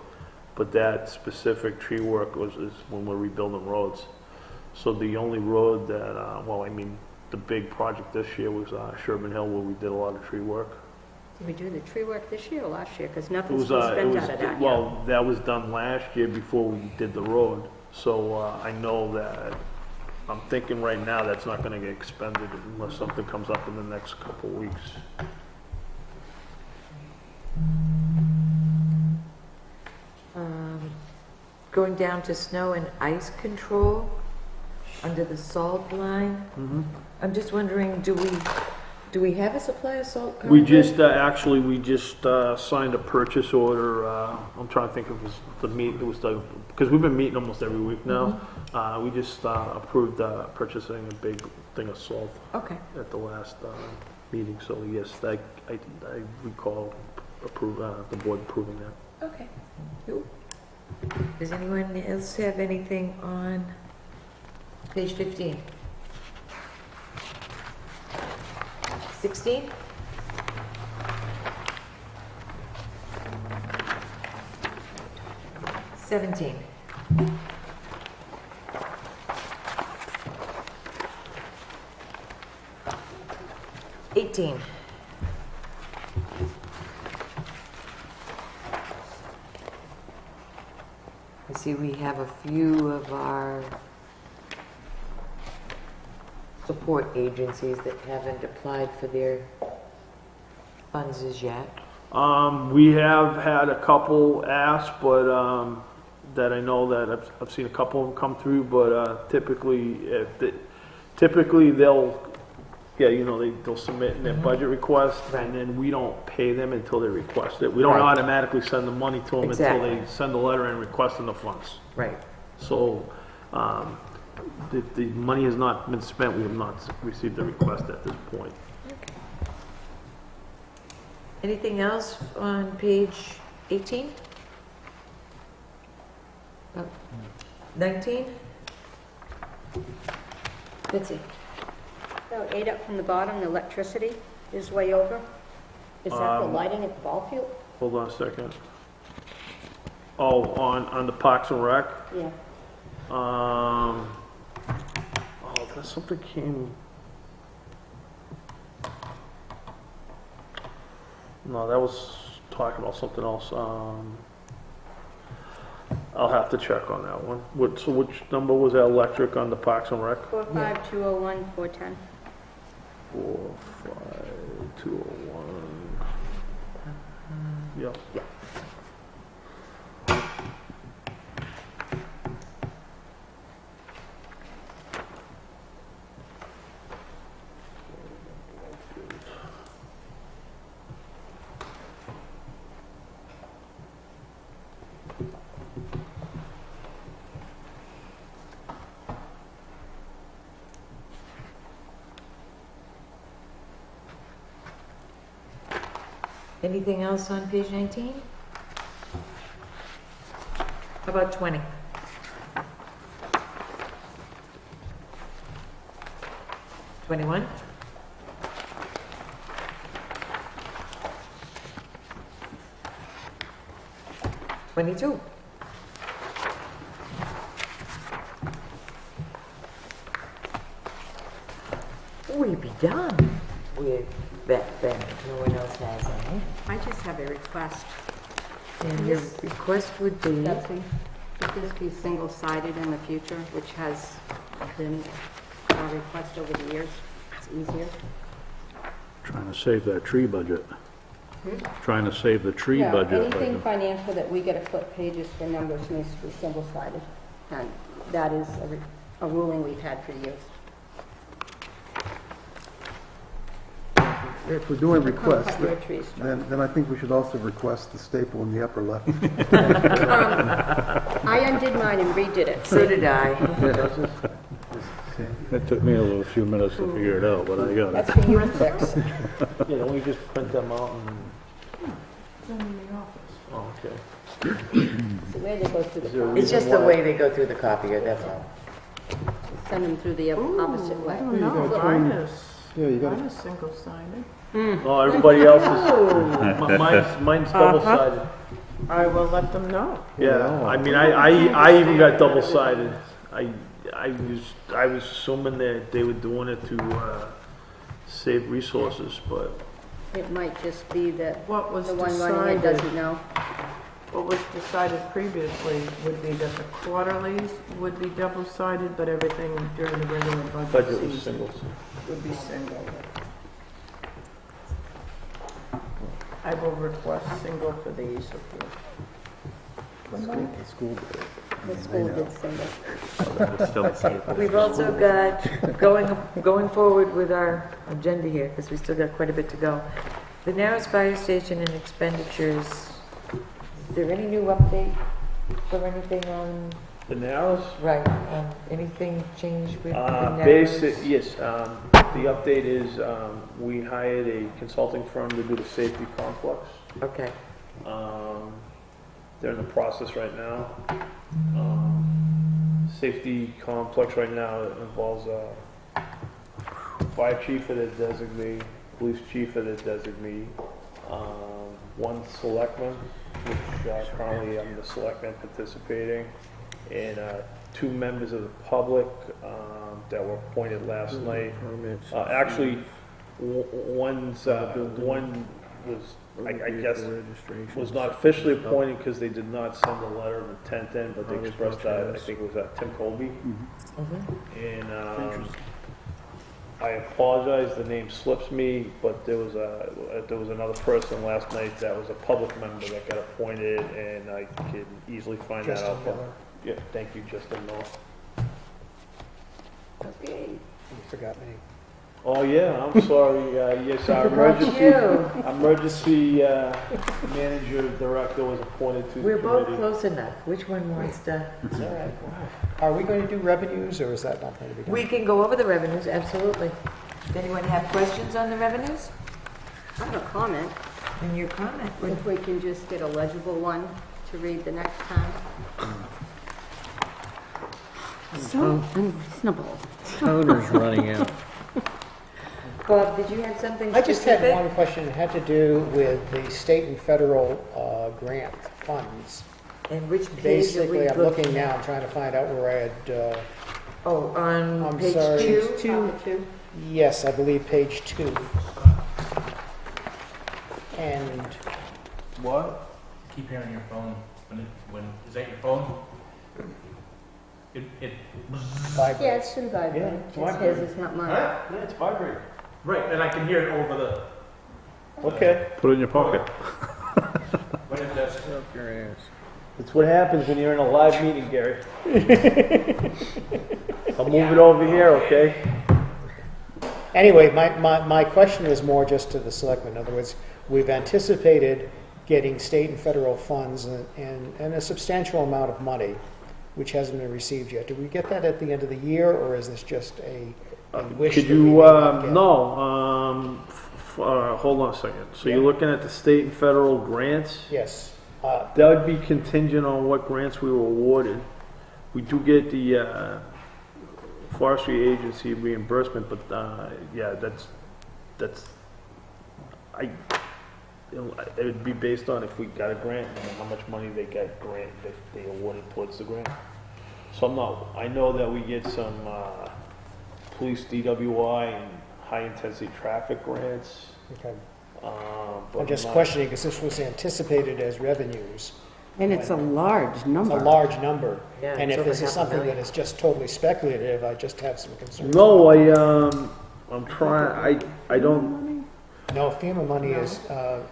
But that specific tree work is when we're rebuilding roads. So the only road that, well, I mean, the big project this year was Sherman Hill, where we did a lot of tree work. Did we do the tree work this year or last year? Because It nothing's was, been it spent was, out of that yet. well, that was done last year before we did the road. So I know that, I'm thinking right now that's not gonna get expended unless something comes up in the next couple of weeks. Going down to snow and ice control, under the salt line. I'm just wondering, do we have a supply of salt currently? We just, actually, we just signed a purchase order, I'm trying to think of because we've been meeting almost every week now. We just approved purchasing a big thing of salt Okay. at the last meeting, so yes, I recall the board approving that. Okay. Cool. Does anyone else have anything on page 15? 16? $17. $18. I see we have a few of our support agencies that haven't applied for their funds as yet. We have had a couple ask, but that I know that I've seen a couple of them come through, but typically, they'll, yeah, you know, they'll submit their budget request, and then we don't pay them until they request it. We don't Right. automatically send the money to them until Exactly. they send a letter in requesting the funds. Right. So, the money has not been spent, we have not received the request at this point. Okay. Anything else on page 18? 19? Betsy? So 8 up from the bottom, the electricity is way over. Is that the lighting at the ball field? Hold on a second. Oh, on the Parks and Rec? Yeah. Oh, that something came. No, that was talking about something else. I'll have to check on that one. So which number was that electric on the Parks and Rec? 45201 410. 45201. Yep. Anything else on page 19? How about 20? $21? $22? We be done with that then, if no one else has any. I just have a request. And your request would be? Betsy, should this be single-sided in the future, which has been our request over the years? It's easier. Trying to save that tree budget. Trying to save the tree Yeah, budget. anything financial that we get to flip pages for numbers needs to be single-sided. And that is a ruling we've had for years. If we're doing requests, Cut your trees, John. then I think we should also request the staple in the upper left. I undid mine and redid it. So did I. It took me a few minutes to figure it out, but I got it. That's for you to fix. Yeah, don't we just print them out and? It's in the office. Oh, okay. It's the way they go through the file. It's just the way they go through the copier, that's all. Send them through the opposite I way. don't know, got mine one. is, Yeah, you got mine is single-sided. Oh, everybody else is, mine's double-sided. I will let them know. Yeah, I mean, I even got double-sided. I was assuming that they were doing it to save resources, but It might just be that What was the one running it decided, doesn't know. what was decided previously would be that the quarterlies would be double-sided, but everything during the regular budget budget was season single. would be single. I will request single for these if you. the school did it. The school did single. We've also got, going forward with our agenda here, because we still got quite a bit to go. The Narrows Fire Station and expenditures, is there any new update or anything on, The Narrows? right, anything changed with the Narrows? Basic, yes, the update is, we hired a consulting firm to do the safety complex. Okay, They're in the process right now. Safety complex right now involves fire chief at a designee, police chief at a designee, one selectman, which currently I'm the selectman participating, and 2 members of the public that were appointed last night. Actually, one was, I guess, was not officially appointed because they did not send a letter of intent in, but they expressed that, I think it was Tim Colby. And I apologize, the name slips me, but there was another person last night that was a public member that got appointed, and I can easily find that Justin out. Miller. Yeah, thank you, Justin Miller. okay. You forgot me. Oh, yeah, I'm sorry, yes, our emergency manager director was appointed to the We're both committee. close enough. Which one wants to? All right. Are we going to do revenues, or is that not going to be done? We can go over the revenues, absolutely. Does anyone have questions on the revenues? I have a comment. And your comment would, If we can just get a legible one to read the next time. So unreasonable. Toner's running out. Bob, did you have something I just had specific? one question. It had to do with the state and federal grant funds. And which page are we Basically, I'm looking looking now, at? I'm trying to find out where I had, Oh, on I'm page sorry. 2? Two. yes, I believe page 2. And What? Keep hearing your phone is that your phone? It Yeah, vibrate. it's been vibrating. Yeah, it's It's his, vibrating. it's not mine. Yeah, it's vibrating. right, and I can hear it over the Okay. Put it in your pocket. when it does. That's what happens when you're in a live meeting, Gary. I'll move it over here, okay? Anyway, my question is more just to the selectmen. In other words, we've anticipated getting state and federal funds and a substantial amount of money, which hasn't been received yet. Do we get that at the end of the year, or is this just a wish? Could that we you, may not get? no, hold on a second. So you're looking at the state and federal grants? Yes. That would be contingent on what grants we were awarded. We do get the forestry agency reimbursement, but yeah, it would be based on if we got a grant and how much money they awarded towards the grant. So I know that we get some police DWI and high intensity traffic grants. Okay. But I'm just not- questioning because this was anticipated as revenues. And it's a large It's number. a large number. Yeah, And it's if over this is something that 500,000. is just totally speculative, I just have some concerns. No, I'm trying, I don't, No, FEMA money is,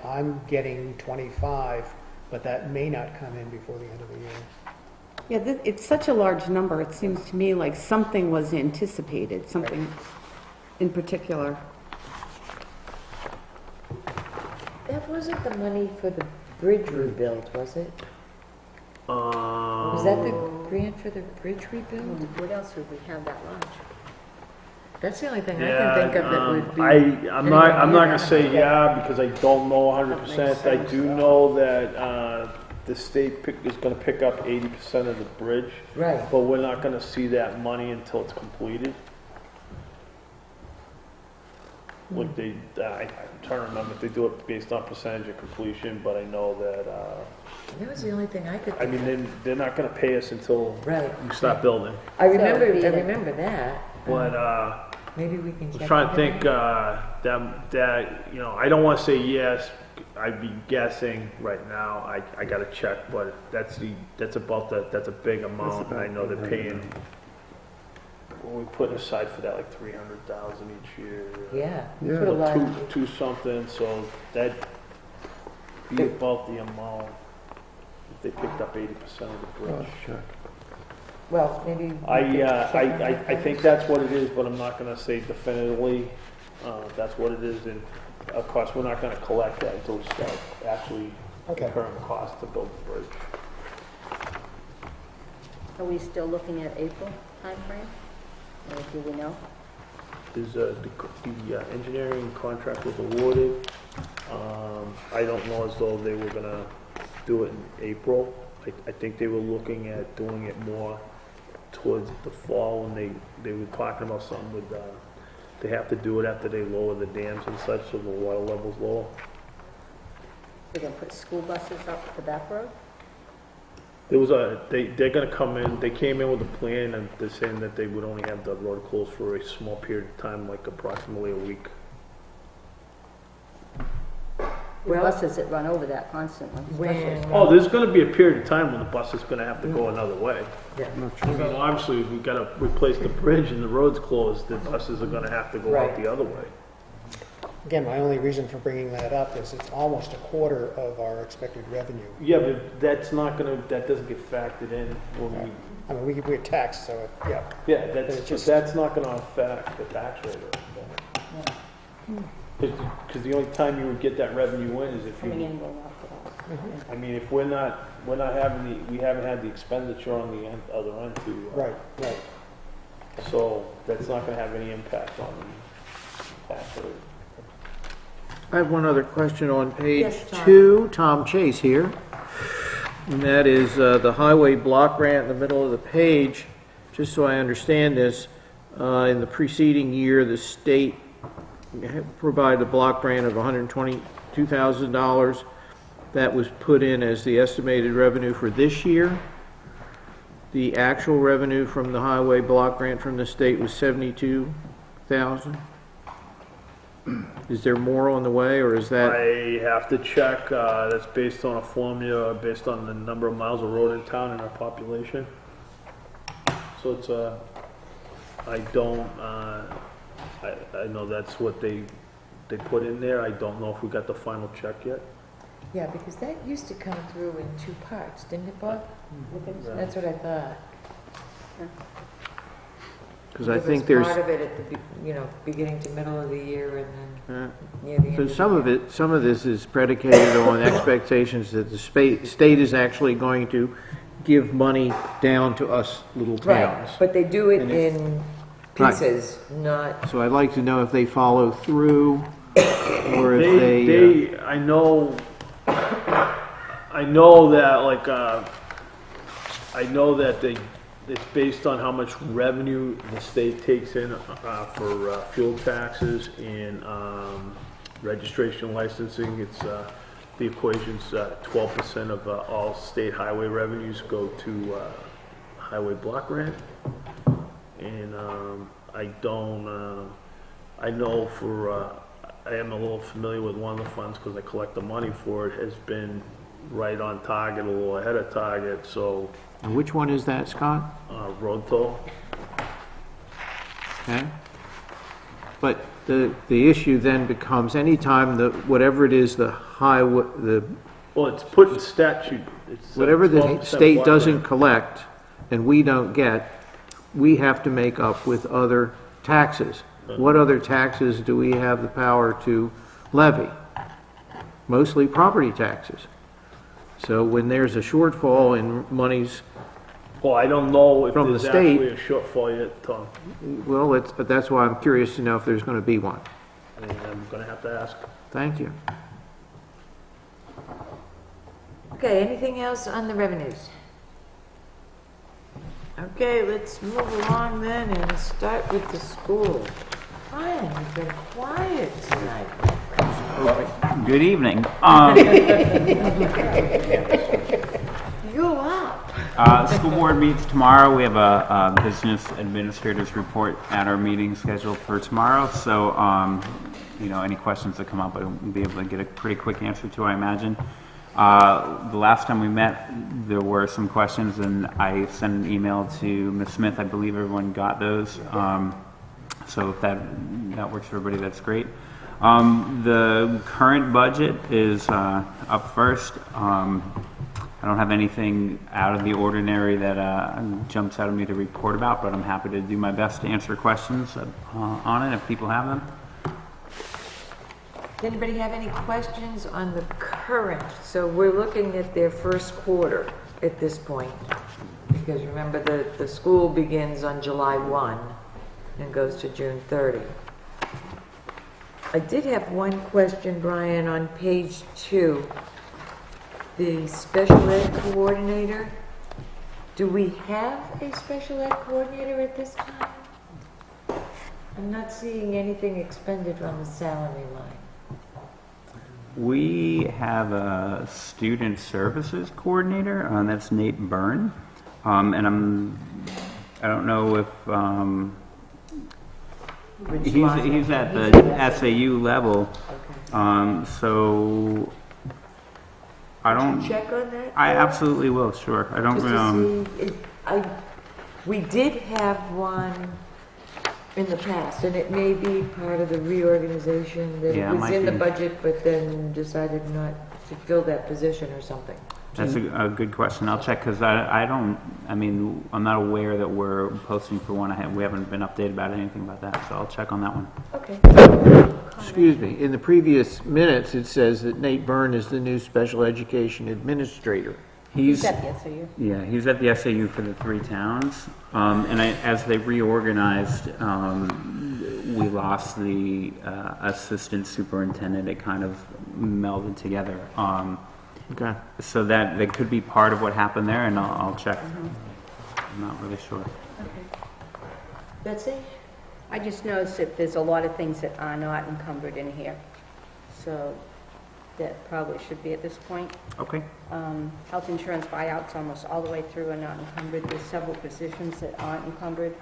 I'm getting 25, but that may not come in before the end of the year. Yeah, it's such a large number. It seems to me like something was anticipated, something in particular. That wasn't the money for the bridge rebuild, was it? Was that the grant for the bridge rebuild? What else would we have that large? That's the only thing I yeah, can think of that would be. I'm not gonna say yeah, because I don't know 100%. I do know that, the state is gonna pick up 80% of the bridge, Right. but we're not gonna see that money until it's completed. Like I'm trying to remember if they do it based on percentage of completion, but I know that, That was the only thing I could I think of. mean, they're not gonna pay us until Right. you start building. I remember that. But, Maybe we can I check. was trying to into think, that. I don't wanna say yes, I'd be guessing right now, I gotta check, but that's a big amount, and I know they're paying, well, we put aside for that like 300,000 each year. Yeah. Yeah. Put a lot of- Two something, so that'd be about the amount, if they picked up 80% of the bridge. Check. Well, maybe. we could check on I that. think that's what it is, but I'm not gonna say definitively, that's what it is, and of course, we're not gonna collect that until we start actually Okay. incurring the cost to build the bridge. Are we still looking at April timeframe? Or do we know? The engineering contract was awarded. I don't know as though they were gonna do it in April. I think they were looking at doing it more towards the fall when they were talking about something with, they have to do it after they lower the dams and such, so the water level's lower. We're gonna put school buses up the back road? They're gonna come in, they came in with a plan and they're saying that they would only have the road closed for a small period of time, like approximately a week. The Well- buses that run over that constantly, especially. When, Oh, there's gonna be a period of time when the bus is gonna have to go another way. yeah. I mean, obviously, we gotta replace the bridge and the road's closed, the buses are gonna have to go out Right. the other way. Again, my only reason for bringing that up is it's almost a quarter of our expected revenue. Yeah, but that doesn't get factored in when we, I mean, we're taxed, so, yeah. yeah, it's but just- that's not gonna affect the tax rate or anything. Because the only time you would get that revenue in is if Coming you, in and going out the I mean, if we haven't had the expenditure on the other end to. Right, right. So that's not gonna have any impact on the tax rate. I have one other question on page Yes, Tom. 2, Tom Chase here. And that is the highway block grant in the middle of the page. Just so I understand this, in the preceding year, the state provided a block grant of $122,000. That was put in as the estimated revenue for this year. The actual revenue from the highway block grant from the state was $72,000. Is there more on the way, or is that? I have to check, that's based on a formula, based on the number of miles of road in town and our population. So it's I don't, I know that's what they put in there. I don't know if we got the final check yet. Yeah, because that used to come through in 2 parts, didn't it, Bob? That's what I thought. Because I think there's. Part of it at the, beginning to middle of the year and then near the end. So of some the of it, some of this is predicated on expectations that the state is actually going to give money down to us little towns. Right, but they do it And in Right. pieces, not, So I'd like to know if they follow through, or if I know that, like, I know that it's based on how much revenue the state takes in for fuel taxes and registration licensing. It's the equation's 12% of all state highway revenues go to highway block grant, and I know for I am a little familiar with one of the funds because I collect the money for it, has been right on target, a little ahead of target, so And which one is that, Scott? road toll. Okay. But the issue then becomes anytime whatever it is, the highway, Well, it's put in statute. It's whatever the 12% state block doesn't grant. collect and we don't get, we have to make up with other taxes. What other taxes do we have the power to levy? Mostly property taxes. So when there's a shortfall in monies, Well, I don't know if From the there's state- actually a shortfall yet, Tom. well, that's why I'm curious to know if there's going to be one. And I'm gonna have to ask. Thank you. okay, anything else on the revenues? Okay, let's move along then and start with the school. Brian, you've been quiet tonight. Good evening. You're up. School board meets tomorrow. We have a business administrators report at our meeting scheduled for tomorrow. So, any questions that come up, I'll be able to get a pretty quick answer to, I imagine. The last time we met, there were some questions, and I sent an email to Ms. Smith. I believe everyone got those. So if that works for everybody, that's great. The current budget is up first. I don't have anything out of the ordinary that jumps out at me to report about, but I'm happy to do my best to answer questions on it if people have them. Does anybody have any questions on the current? So we're looking at their first quarter at this point, because remember the school begins on July 1 and goes to June 30. I did have one question, Brian, on page 2. The special ed coordinator. Do we have a special ed coordinator at this time? I'm not seeing anything expended on the salary line. We have a student services coordinator, that's Nate Byrne, and I don't know if he's at the SAU level, so I don't. Check on that? I absolutely will. Sure, I don't. Just to see, we did have one in the past, and it may be part of the reorganization that Yeah, it it was might in the be. budget, but then decided not to fill that position or something. That's a good question. I'll check because I'm not aware that we're posting for one. We haven't been updated about anything about that, so I'll check on that one. Okay. Excuse me, in the previous minutes, it says that Nate Byrne is the new special education administrator. He's at the SAU. Yeah, he's at the SAU for the 3 towns. And as they reorganized, we lost the assistant superintendent, it kind of melded together. Okay. So that could be part of what happened there, and I'll check. I'm not really sure. Betsy? I just noticed that there's a lot of things that are not encumbered in here. So that probably should be at this point. Okay. Health insurance buyouts almost all the way through are not encumbered. There's several positions that aren't encumbered.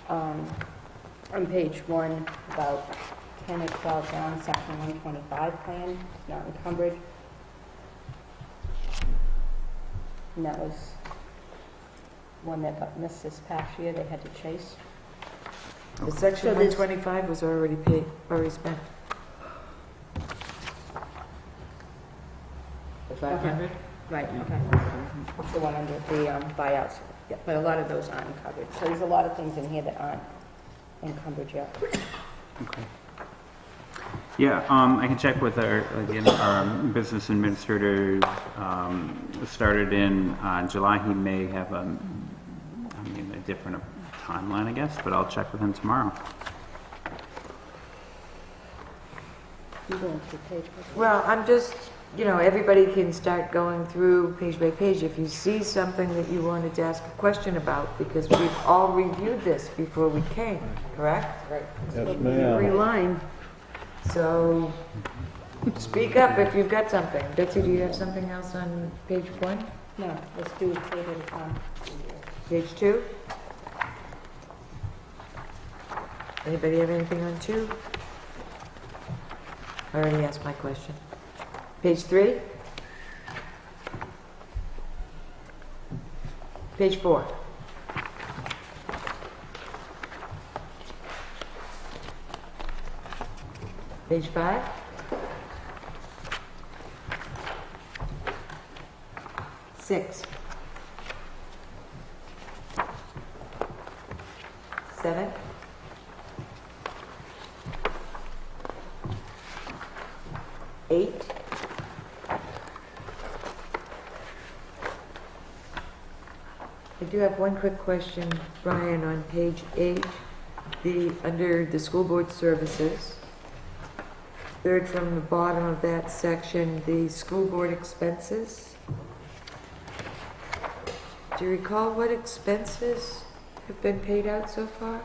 On page 1, about 10 or 12 down, section 125 plan, not encumbered. And that was one that got missed this past year, they had to chase. The section So there's- 125 was already paid, already spent. The 500? Right, okay. It's the one under the buyouts, yeah, but a lot of those aren't encumbered. So there's a lot of things in here that aren't encumbered yet. Okay. Yeah, I can check with our business administrator. Started in July. He may have a different timeline, I guess, but I'll check with him tomorrow. You going through page by page? Well, I'm just, everybody can start going through page by page if you see something that you wanted to ask a question about, because we've all reviewed this before we came, correct? Right. Yes, Every ma'am. line. So, speak up if you've got something. Betsy, do you have something else on page 1? No, let's do it page at a time. Page 2? Anybody have anything on 2? I already asked my question. Page 3? Page 4? Page 5? Six? 7? 8? I do have one quick question, Brian, on page 8, under the school board services. Third from the bottom of that section, the school board expenses. Do you recall what expenses have been paid out so far?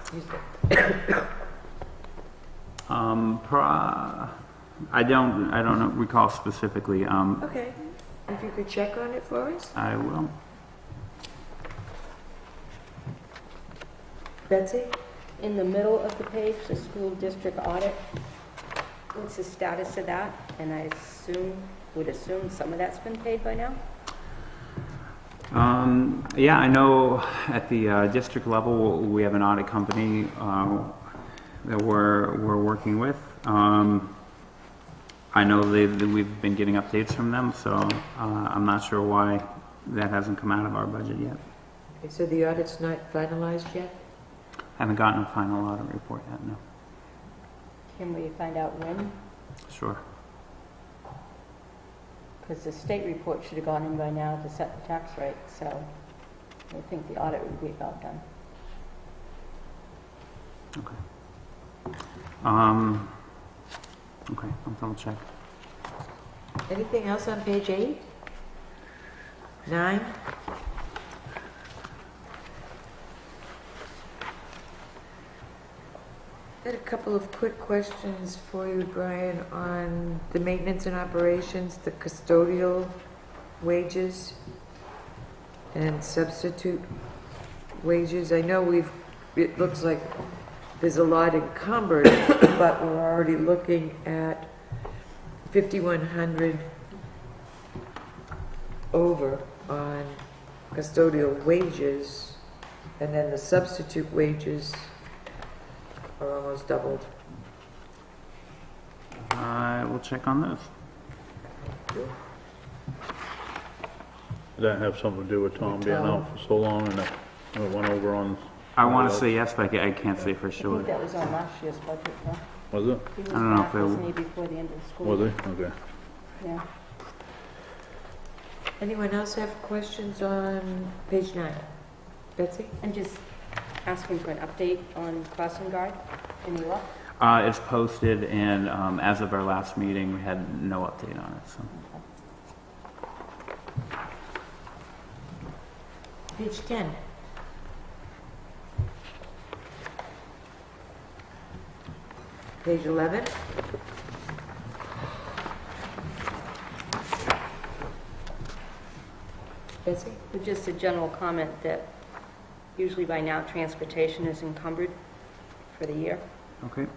Excuse me. I don't recall specifically. Okay, if you could check on it for us. I will. Betsy? In the middle of the page, the school district audit, what's the status of that? And I would assume some of that's been paid by now? Yeah, I know at the district level, we have an audit company that we're working with. I know that we've been getting updates from them, so I'm not sure why that hasn't come out of our budget yet. Okay, so the audit's not finalized yet? Haven't gotten a final audit report yet, no. Can we find out when? Sure. Because the state report should have gone in by now to set the tax rate, so I think the audit would be about done. Okay. Okay, I'll double check. Anything else on page 8? 9? Got a couple of quick questions for you, Brian, on the maintenance and operations, the custodial wages and substitute wages. I know it looks like there's a lot encumbered, but we're already looking at 5,100 over on custodial wages, and then the substitute wages are almost doubled. I will check on those. Did that have something to do with Tom being out for so long and it went over on? I want to say yes, but I can't say for I sure. think that was on last year's budget, huh? Was it? He was I don't know back, if it- wasn't he, before the end of the school? Was year? it? Okay. Yeah. Anyone else have questions on page 9? Betsy? And just asking for an update on crossing guard. Any luck? It's posted, and as of our last meeting, we had no update on it, so. Page 10. Page 11. Betsy? Just a general comment that usually by now transportation is encumbered for the year, Okay.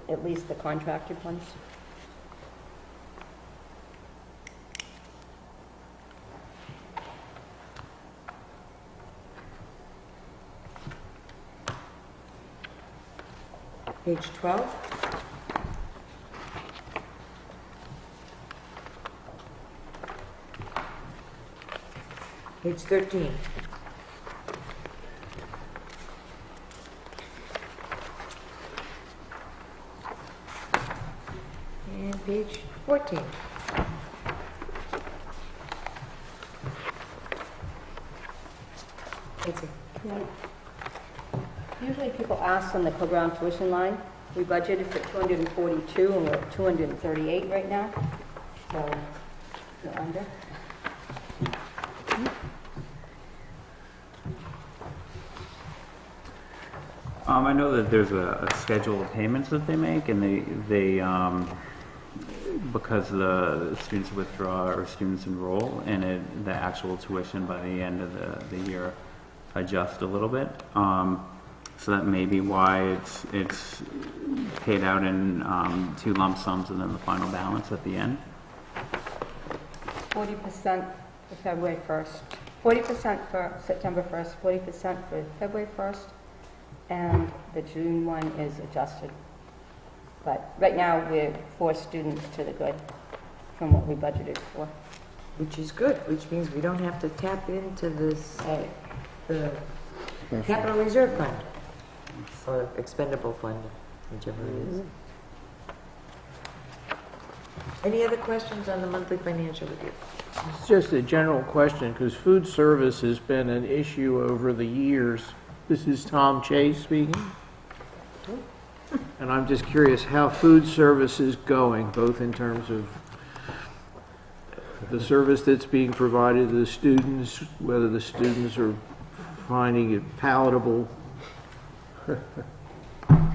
at least the contracted ones. Page 12. Page 13. And page 14. That's it. Usually people ask on the co-brown tuition line, we budgeted for 242 and we're at 238 right now, so you're under. I know that there's a schedule of payments that they make, and they because the students withdraw or students enroll, and the actual tuition by the end of the year adjusts a little bit. So that may be why it's paid out in 2 lump sums and then the final balance at the end. 40% for February 1st, 40% for September 1st, 40% for February 1st, and the June one is adjusted. But right now, we're 4 students to the good from what we budgeted for. Which is good, which means we don't have to tap into this, the capital reserve fund, or expendable fund, whichever it is. Any other questions on the monthly financial review? It's just a general question, because food service has been an issue over the years. This is Tom Chase speaking. And I'm just curious how food service is going, both in terms of the service that's being provided to the students, whether the students are finding it palatable.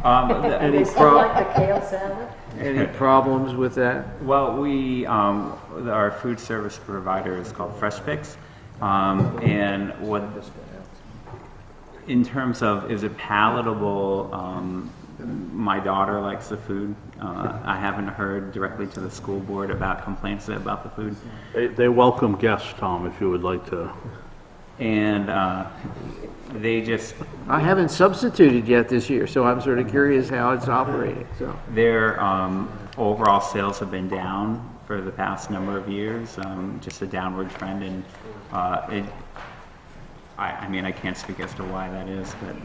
Any Like the kale salad? any problems with that? Well, we our food service provider is called Fresh Picks, and what in terms of is it palatable? My daughter likes the food. I haven't heard directly to the school board about complaints about the food. They welcome guests, Tom, if you would like to. And they just, I haven't substituted yet this year, so I'm sort of curious how it's operating, so. their overall sales have been down for the past number of years, just a downward trend. And I mean, I can't speak as to why that is, but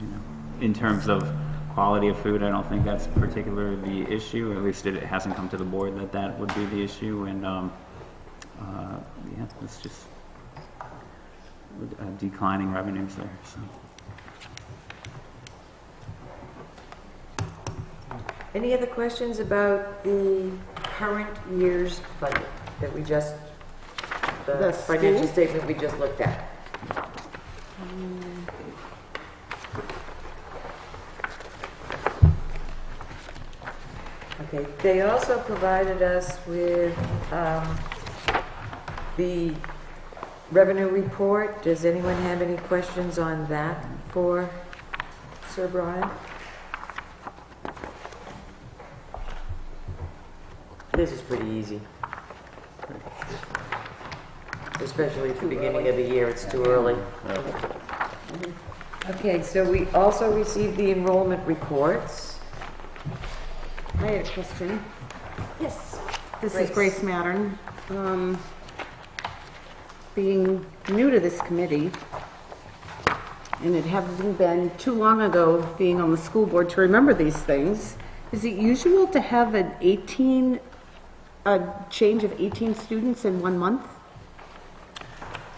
you know, in terms of quality of food, I don't think that's particularly the issue. At least it hasn't come to the board that would be the issue. And yeah, it's just declining revenues there. So. Any other questions about the current year's budget that we just, the financial statement we just looked at? Okay, they also provided us with the revenue report. Does anyone have any questions on that for Sir Brian? This is pretty easy. Especially at the beginning of the year, it's too early. Okay, so we also received the enrollment reports. I had a question. Yes. This is Grace Mattern. Being new to this committee, and it having been too long ago being on the school board to remember these things, is it usual to have a change of 18 students in 1 month?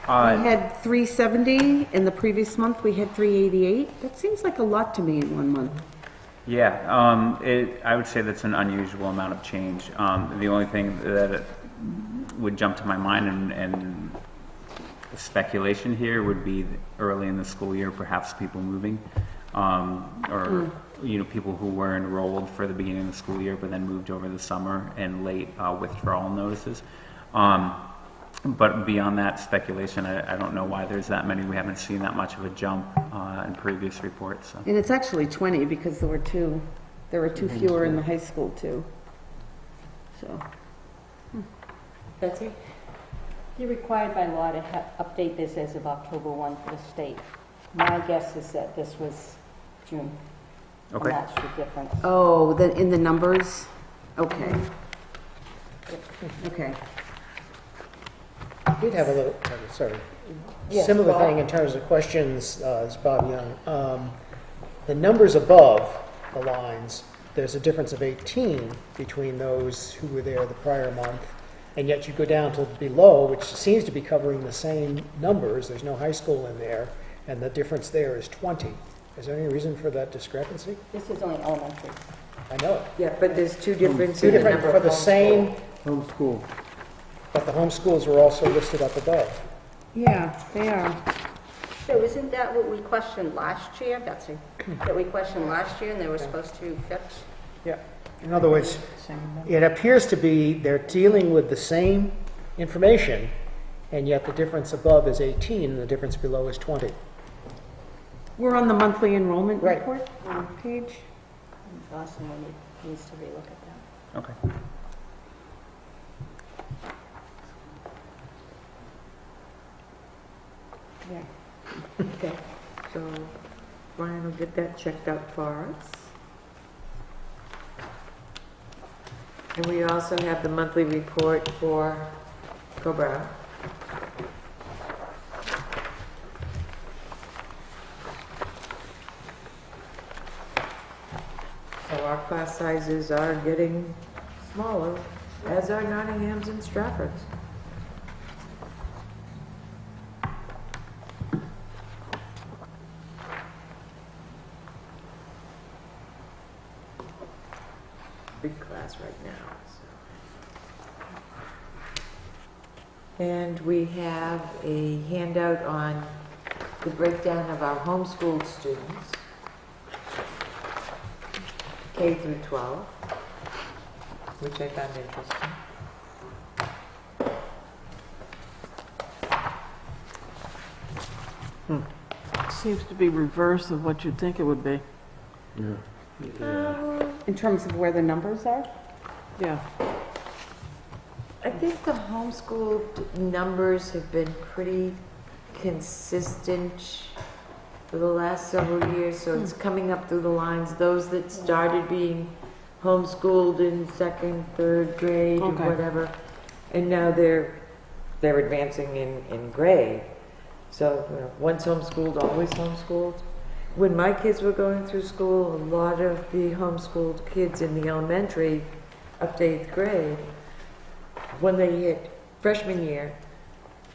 We had 370, in the previous month we had 388. That seems like a lot to me in 1 month. Yeah, I would say that's an unusual amount of change. The only thing that would jump to my mind and speculation here would be early in the school year, perhaps people moving, or people who were enrolled for the beginning of the school year but then moved over the summer and late withdrawal notices. But beyond that speculation, I don't know why there's that many. We haven't seen that much of a jump in previous reports. So. And it's actually 20 because there were two fewer in the high school too. So. Betsy? You're required by law to update this as of October 1 for the state. My guess is that this was June. Okay. And that's the difference. Oh, in the numbers? Okay. Okay. I did have a little, similar thing in terms of questions, as Bob Young. The numbers above the lines, there's a difference of 18 between those who were there the prior month, and yet you go down to below, which seems to be covering the same numbers. There's no high school in there, and the difference there is 20. Is there any reason for that discrepancy? This is only elementary. I know it. Yeah, but there's two differences. Two in the different, number for of the same, Homeschool. but the homeschools were also listed up above. Yeah, they are. So isn't that what we questioned last year, Betsy? That we questioned last year and they were supposed to fix? Yeah. In other words, it appears to be they're dealing with the same information, and yet the difference above is 18 and the difference below is 20. We're on the monthly enrollment Right. report page. Boston needs to relook at that. Okay. Yeah. Okay, so Brian will get that checked out for us. And we also have the monthly report for Cobra. So our class sizes are getting smaller, as are Nottingham's and Stratford's. Big class right now. So. And we have a handout on the breakdown of our homeschooled students, K through 12, which I found interesting. Seems to be reverse of what you'd think it would be. In terms of where the numbers are? Yeah. I think the homeschooled numbers have been pretty consistent for the last several years, so it's coming up through the lines. Those that started being homeschooled in second, third grade, or Okay. whatever, and now they're advancing in grade. So once homeschooled, always homeschooled. When my kids were going through school, a lot of the homeschooled kids in the elementary, up to 8th grade, when they hit freshman year,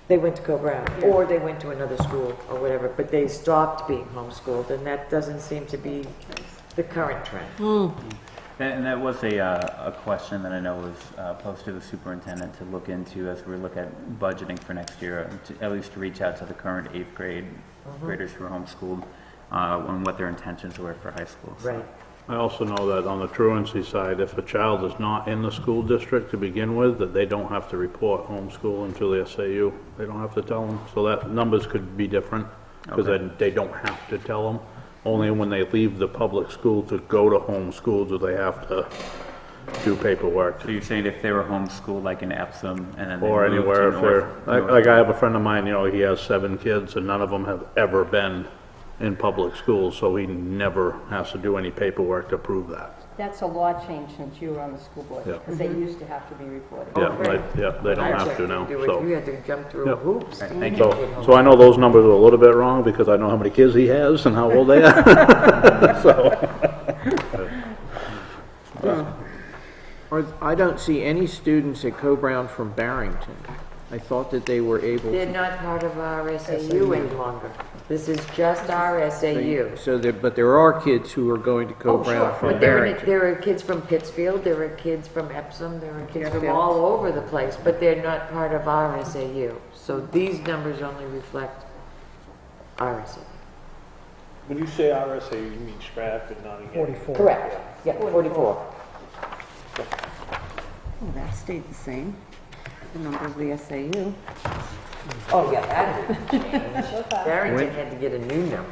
they went to Co-Brown, or they went to another school, or whatever, but they stopped being homeschooled, and that doesn't seem to be the current trend. And that was a question that I know was posed to the superintendent to look into as we look at budgeting for next year, at least to reach out to the current 8th grade graders who are homeschooled on what their intentions were for high school. So. Right. I also know that on the truancy side, if a child is not in the school district to begin with, that they don't have to report homeschool until the SAU. They don't have to tell them. So that numbers could be different because Okay. they don't have to tell them. Only when they leave the public school to go to homeschool do they have to do paperwork. So you're saying if they were homeschooled like in Epsom and then they Or moved anywhere, to if they're, North- like I have a friend of mine, he has 7 kids and none of them have ever been in public schools, so he never has to do any paperwork to prove that. That's a law change since you were on the school board, Yeah. because they used to have to be reported. They don't have to now, so. You had to jump through Yep. hoops. Right, thank you. So I know those numbers are a little bit wrong because I know how many kids he has and how old they are. So, Or I don't see any students at Co-Brown from Barrington. I thought that they were able They're to. not part of our SAU any longer. This is just our SAU. So there, but there are kids who are going to Oh, Co-Brown sure, from but there Barrington. are kids from Pittsfield, there are kids from Epsom, there are kids from Fairfield. all over the place, but they're not part of our SAU. So these numbers only reflect our SAU. When you say RSA, you mean Stratford, Nottingham? 44. Correct, yeah, 44. Oh, that stayed the same, the number of the SAU. Oh, yeah, that didn't change. Barrington had to get a new number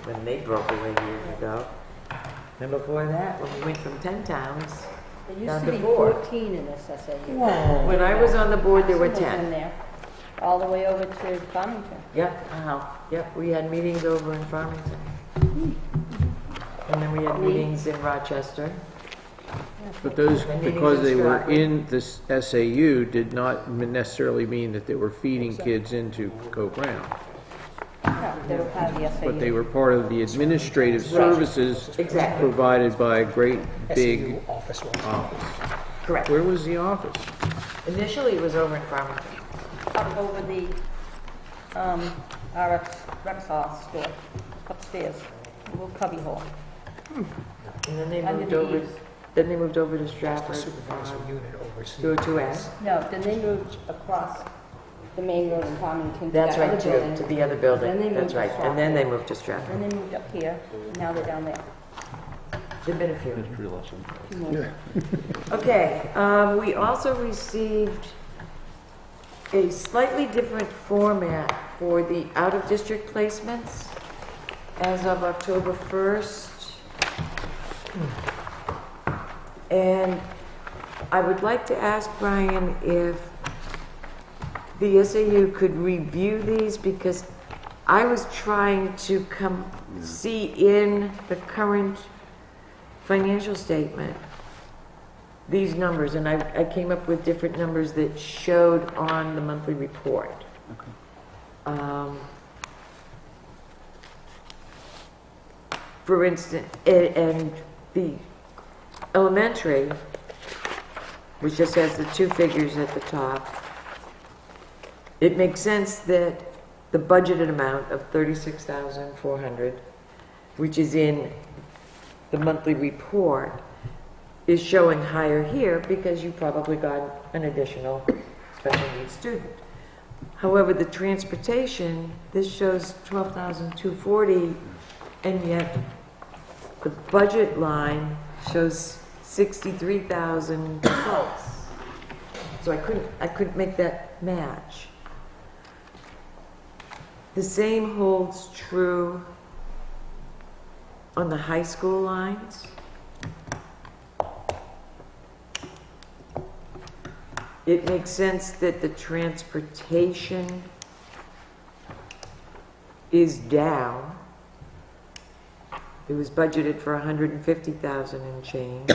when they broke away years ago. And before that, when we went from 10 towns There down used to to be 4. 14 in this SAU. When I was on the board, there were Symbols in 10. there, all the way over to Farmington. Yep, yep, we had meetings over in Farmington. And then we had meetings in Rochester. But those, And meetings because in they were Stratford. in this SAU, did not necessarily mean that they were feeding kids into Co-Brown. No, they were part of the SAU. But they were part of the administrative services Exactly. provided by a great big SAU office was. office. Correct. Where was the office? Initially, it was over in Farmington. Up over the RX Rexall store, upstairs, a little cubby hole. And then they Under moved the over, eaves. then they moved over to The Stratford, supervisor unit oversees. 202S. No, then they moved across the main road in Farmington to That's that right, other building. to the other Then building, they that's moved right. to And then they Stratford. moved to Stratford. Then they moved up here, and now they're down there. There've been a few. History lesson. Two more. Okay, we also received a slightly different format for the out-of-district placements as of October 1st. And I would like to ask Brian if the SAU could review these, because I was trying to see in the current financial statement these numbers, and I came up with different numbers that showed on the monthly report. For instance, and the elementary, which just has the two figures at the top, it makes sense that the budgeted amount of $36,400, which is in the monthly report, is showing higher here because you probably got an additional special needs student. However, the transportation, this shows $12,240, and yet the budget line shows $63,000 plus. So I couldn't make that match. The same holds true on the high school lines. It makes sense that the transportation is down. It was budgeted for $150,000 and change.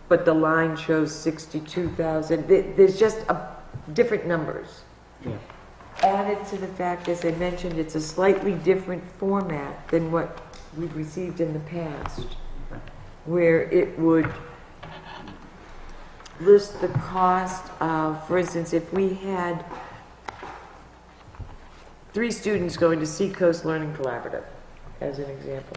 But the line shows 62,000. There's just different numbers. Yeah. Added to the fact, as I mentioned, it's a slightly different format than what we've received in the past, where it would list the cost of, for instance, if we had 3 students going to Seacoast Learning Collaborative, as an example.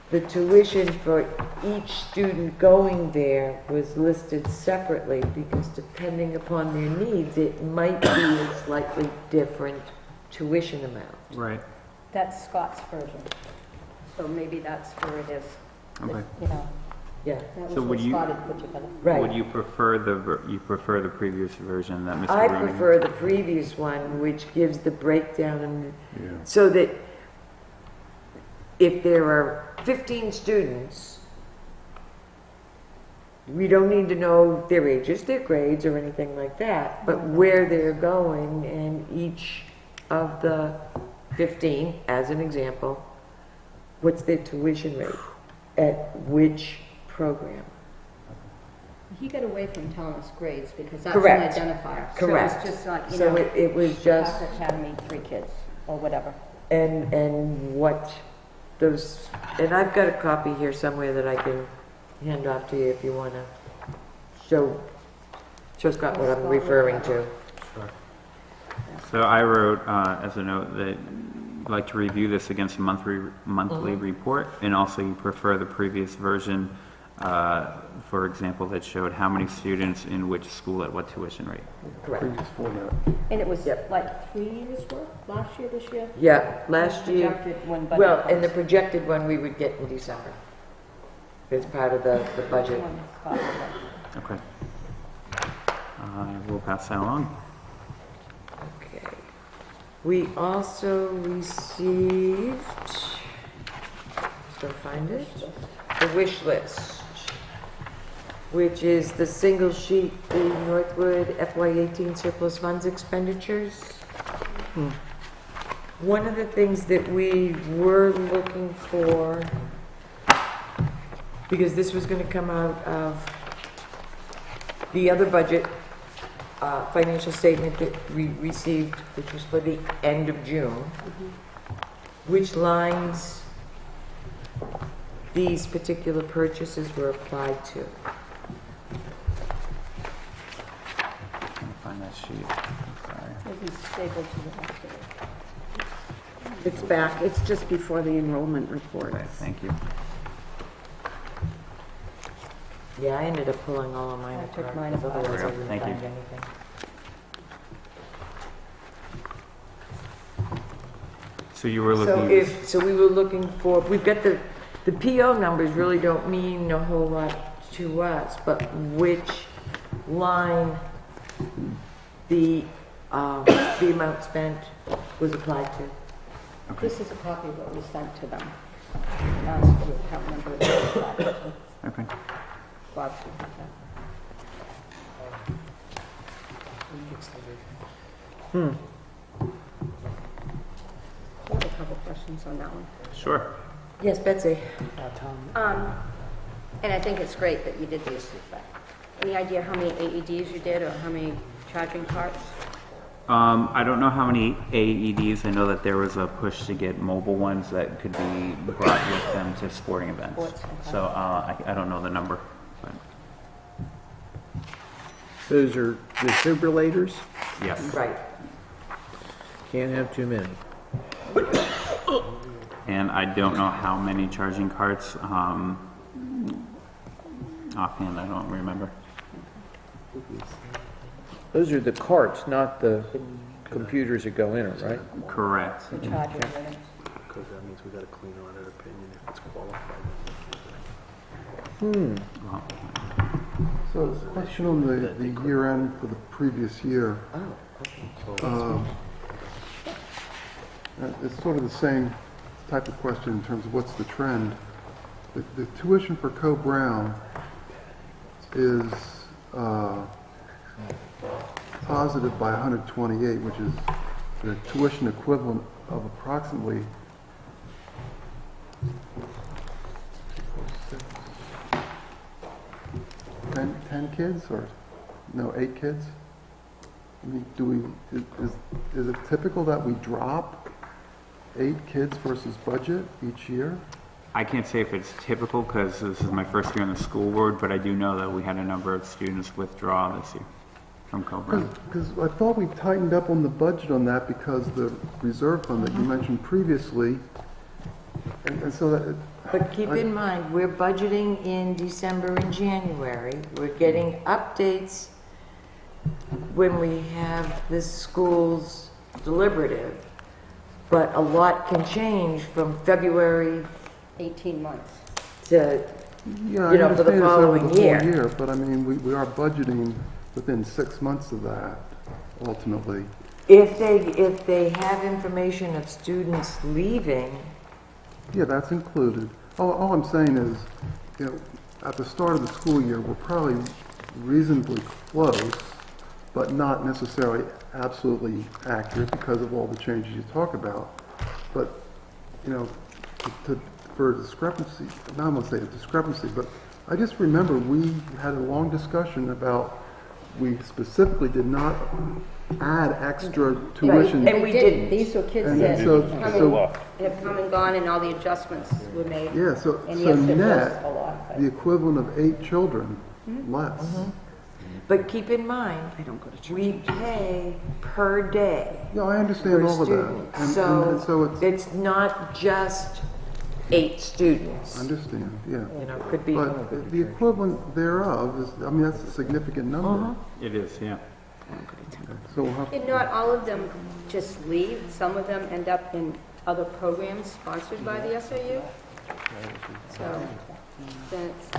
The tuition for each student going there was listed separately because depending upon their needs, it might be a slightly different tuition amount. Right, That's Scott's version. So maybe that's where it is. okay. You know, Yeah, that was So what would you- Scott had put together. right. Would you prefer the previous version that Mr. I Rooney? prefer the previous one, which gives the breakdown, and Yeah. so that if there are 15 students, we don't need to know their ages, their grades, or anything like that, but where they're going, and each of the 15, as an example, what's their tuition rate at which program? He got away from telling us grades because that's Correct. an identifier. Correct. So it's just like, you So know, it was just, Catholic Academy, 3 kids, or whatever. and what those, and I've got a copy here somewhere that I can hand off to you if you want to show Scott what I'm referring to. So I wrote as a note that you'd like to review this against a monthly report, and also you prefer the previous version, for example, that showed how many students in which school at what tuition rate. Correct. Previous format. And it was like 3 years worth, last year, this year? Yeah, last year, Projected when budget well, and the comes. projected one we would get in December. It's part of the budget. Okay. We'll pass that along. Okay. We also received, still find it, the wish list, which is the single sheet, the Northwood FY18 surplus funds expenditures. One of the things that we were looking for, because this was going to come out of the other budget financial statement that we received, which was for the end of June, which lines these particular purchases were applied to. Let me find that sheet. Sorry. It'll be stapled to the rest of it. It's back, it's just before the enrollment report. Okay, thank you. Yeah, I ended up pulling all of mine I took apart, mine because apart. otherwise I wouldn't Thank you. find anything. So you were So looking. so we were looking for, we've got the PO numbers really don't mean a whole lot to us, but which line the amount spent was applied to. This is a copy of what we sent to them. Asked the account number that Okay. Bob should have that. I have a couple questions on that one. Sure. Yes, Betsy? And I think it's great that you did these, but any idea how many AEDs you did or how many charging carts? I don't know how many AEDs. I know that there was a push to get mobile ones that could be brought with them to sporting events. Sports, okay. So I don't know the number. But Those are defibrillators? yes. Right. Can't have too many. And I don't know how many charging carts. Offhand, I don't remember. Those are the carts, not the computers that go in it, right? Correct. The charging units? Because that means we got a clean audit opinion if it's qualified. Well, So, question on the year end for the previous year. It's sort of the same type of question in terms of what's the trend. The tuition for Co-Brown is positive by 128, which is the tuition equivalent of approximately 10 kids, or no, 8 kids? I mean, is it typical that we drop 8 kids versus budget each year? I can't say if it's typical because this is my first year on the school board, but I do know that we had a number of students withdraw this year from Co-Brown. Because I thought we tightened up on the budget on that because the reserve fund that you mentioned previously, and so that. But keep in mind, we're budgeting in December and January. We're getting updates when we have the school's deliberative. But a lot can change from February 18 months. to, Yeah, I you know, for the understand it's over following the full year. year, but I mean, we are budgeting within 6 months of that, ultimately. if they have information of students leaving, Yeah, that's included. All I'm saying is, you know, at the start of the school year, we're probably reasonably close, but not necessarily absolutely accurate because of all the changes you talk about. But, you know, for a discrepancy, not I'm going to say a discrepancy, but I just remember we had a long discussion about we specifically did not add extra tuition. And we didn't. These were kids And that so- have come and gone and all the adjustments were made. Yeah, so And yes, it was net, a lot, but- the equivalent of 8 children less. But keep in mind, I don't go to church. we pay per day Yeah, I understand per all of that. student. And so It's not just 8 students. I understand, yeah. You know, could be. But the equivalent thereof is, I mean, that's a significant number. It is, yeah. So we'll have, And not all of them just leave. Some of them end up in other programs sponsored by the SAU. So, that's,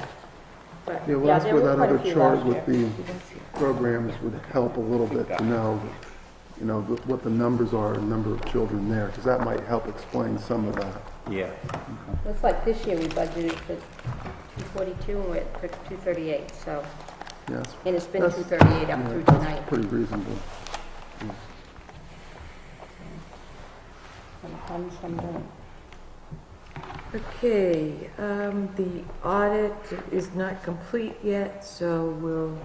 but, yeah, well, yeah, that's there where were that quite a other few chart last with year. the programs would help a little bit to know, you know, what the numbers are, the number of children there, because that might help explain some of that. Yeah. Looks like this year we budgeted for 242 and we're at 238, so, Yes, and it's been That's- 238 up yeah, through that's tonight. pretty reasonable. Some don't. Okay, the audit is not complete yet, so we'll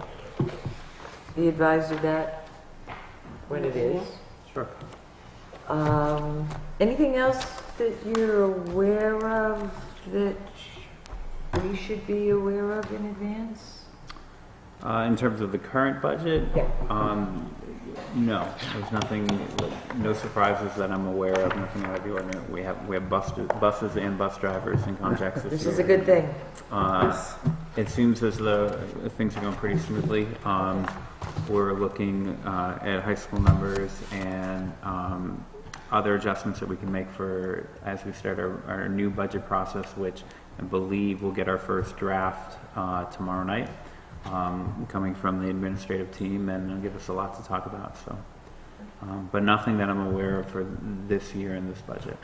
be advised of that when it is. Sure. Anything else that you're aware of that we should be aware of in advance? In terms of the current budget? Yeah. No, there's nothing, no surprises that I'm aware of, nothing out of the ordinary. We have buses and bus drivers in contracts this year. This is a good thing. It seems as though things are going pretty smoothly. We're looking at high school numbers and other adjustments that we can make for as we start our new budget process, which I believe we'll get our first draft tomorrow night, coming from the administrative team, and it'll give us a lot to talk about. So, but nothing that I'm aware of for this year in this budget.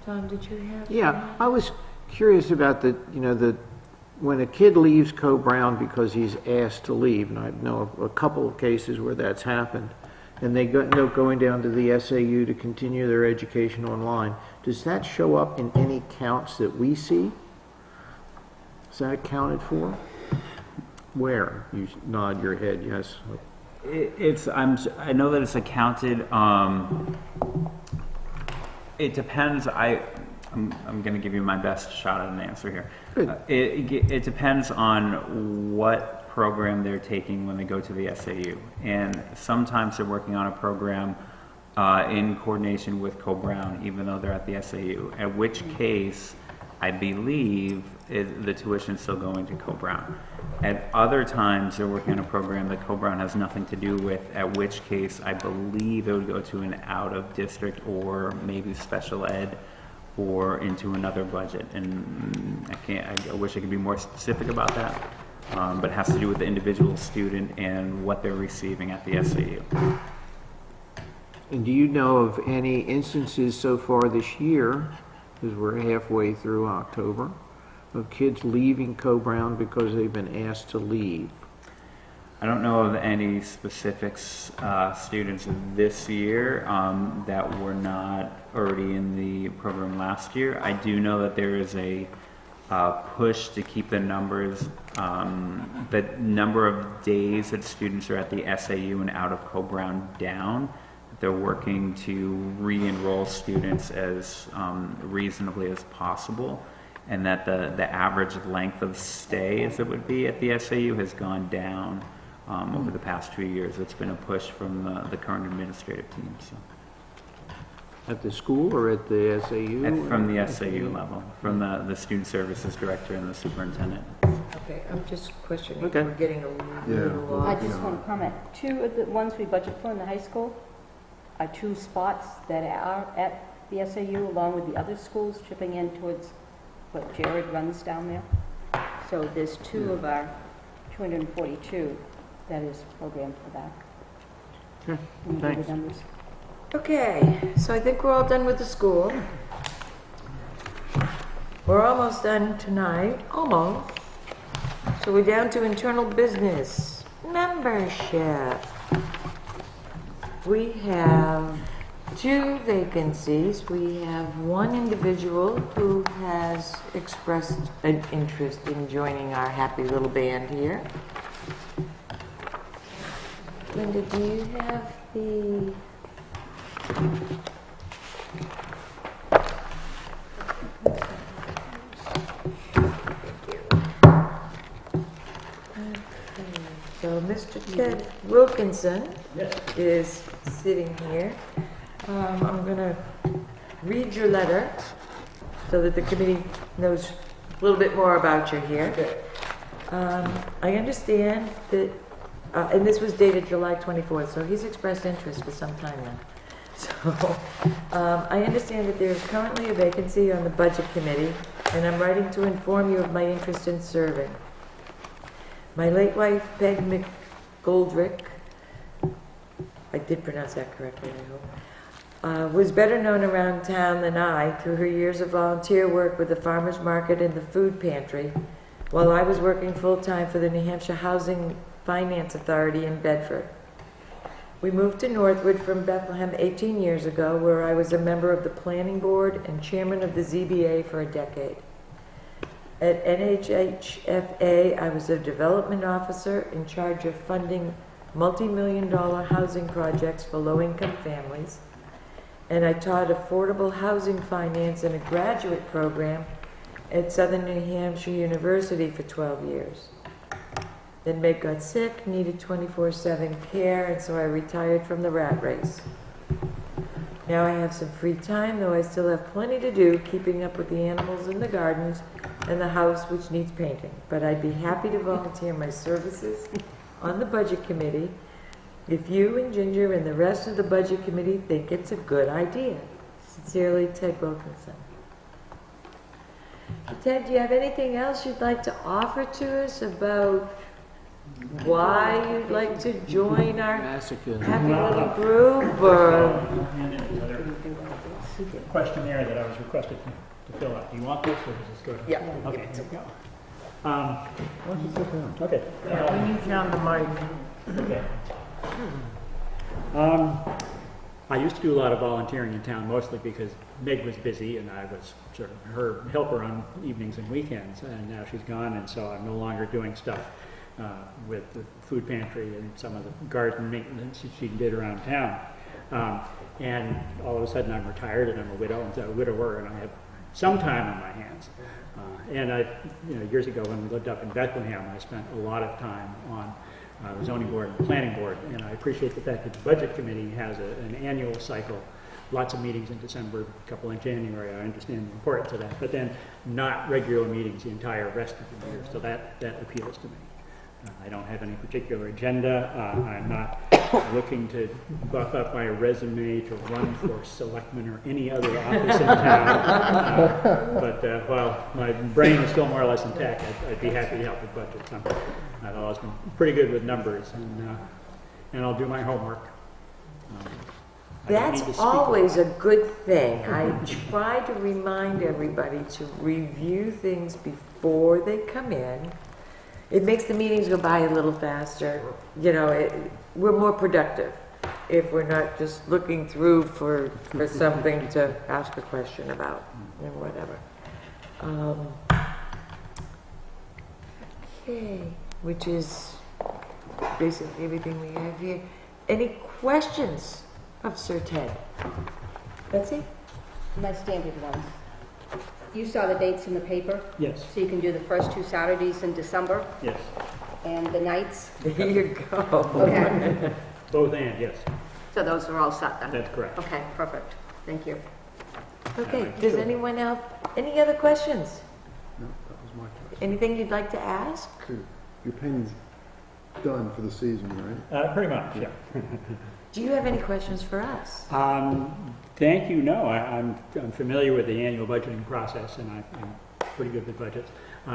Tom, did you have? Yeah, I was curious about when a kid leaves Co-Brown because he's asked to leave, and I know of a couple of cases where that's happened, and they end up going down to the SAU to continue their education online. Does that show up in any counts that we see? Is that accounted for? Where? You nod your head, yes. I know that it's accounted. It depends. I'm going to give you my best shot at an answer here. Good. It depends on what program they're taking when they go to the SAU, and sometimes they're working on a program in coordination with Co-Brown, even though they're at the SAU. At which case, I believe the tuition is still going to Co-Brown. At other times, they're working on a program that Co-Brown has nothing to do with, at which case I believe it would go to an out-of-district or maybe special ed or into another budget. And I wish I could be more specific about that, but it has to do with the individual student and what they're receiving at the SAU. And do you know of any instances so far this year, because we're halfway through October, of kids leaving Co-Brown because they've been asked to leave? I don't know of any specific students this year that were not already in the program last year. I do know that there is a push to keep the numbers, the number of days that students are at the SAU and out of Co-Brown down. They're working to re-enroll students as reasonably as possible, and that the average length of stay, as it would be at the SAU, has gone down over the past 2 years. It's been a push from the current administrative team. So. At the school or at the SAU? From the SAU level, from the student services director and the superintendent. Okay, I'm just questioning. Okay. We're getting a little I off. just want to comment, 2 of the ones we budget for in the high school are 2 spots that are at the SAU along with the other schools chipping in towards what Jared runs down there. So there's 2 of our 242 that is programmed for that. Okay, When we do the thanks. numbers. Okay, so I think we're all done with the school. We're almost done tonight, almost. So we're down to internal business, membership. We have 2 vacancies. We have 1 individual who has expressed an interest in joining our happy little band here. Linda, do you have the? So Mr. Ted Wilkinson is sitting here. I'm going to read your letter so that the committee knows a little bit more about you here. I understand that, and this was dated July 24th, so he's expressed interest for some time now. So I understand that there is currently a vacancy on the Budget Committee, and I'm writing to inform you of my interest in serving. My late wife, Peg McGoldrick, I did pronounce that correctly, I hope, was better known around town than I through her years of volunteer work with the farmers market and the food pantry, while I was working full-time for the New Hampshire Housing Finance Authority in Bedford. We moved to Northwood from Bethlehem 18 years ago, where I was a member of the planning board and chairman of the ZBA for a decade. At NHHFA, I was a development officer in charge of funding multi-million-dollar housing projects for low-income families, and I taught affordable housing finance in a graduate program at Southern New Hampshire University for 12 years. Then Meg got sick, needed 24/7 care, and so I retired from the rat race. Now I have some free time, though I still have plenty to do, keeping up with the animals in the gardens and the house, which needs painting. But I'd be happy to volunteer my services on the Budget Committee if you and Ginger and the rest of the Budget Committee think it's a good idea. Sincerely, Ted Wilkinson. Ted, do you have anything else you'd like to offer to us about why you'd like to join our happy little group, or? Questionnaire that I was requested to fill out. Do you want this, or does this go? Yeah. Okay. Okay. When you found the mic. Okay. I used to do a lot of volunteering in town, mostly because Meg was busy and I was sort of her helper on evenings and weekends, and now she's gone, and so I'm no longer doing stuff with the food pantry and some of the garden maintenance she did around town. And all of a sudden I'm retired and I'm a widower, and I have some time on my hands. And years ago when we lived up in Bethlehem, I spent a lot of time on the zoning board and the planning board, and I appreciate the fact that the Budget Committee has an annual cycle, lots of meetings in December, a couple in January. I understand the importance of that, but then not regular meetings the entire rest of the year, so that appeals to me. I don't have any particular agenda. I'm not looking to buff up my resume to run for selectman or any other office in town. But while my brain is still more or less intact, I'd be happy to help with budgets. I've always been pretty good with numbers, and I'll do my homework. That's always a good thing. I try to remind everybody to review things before they come in. It makes the meetings go by a little faster. We're more productive if we're not just looking through for something to ask a question about and whatever. Okay, which is basically everything we have here. Any questions of Sir Ted? Betsy? My standard ones. You saw the dates in the paper? Yes. So you can do the first 2 Saturdays in December Yes. and the nights? There you go. Okay. Both and, yes. So those are all set then? That's correct. Okay, perfect. Thank you. Okay, does anyone else, any other questions? No, that was my question. Anything you'd like to ask? Your painting's done for the season, right? Pretty much, yeah. Do you have any questions for us? Thank you. No, I'm familiar with the annual budgeting process, and I'm pretty good with budgets.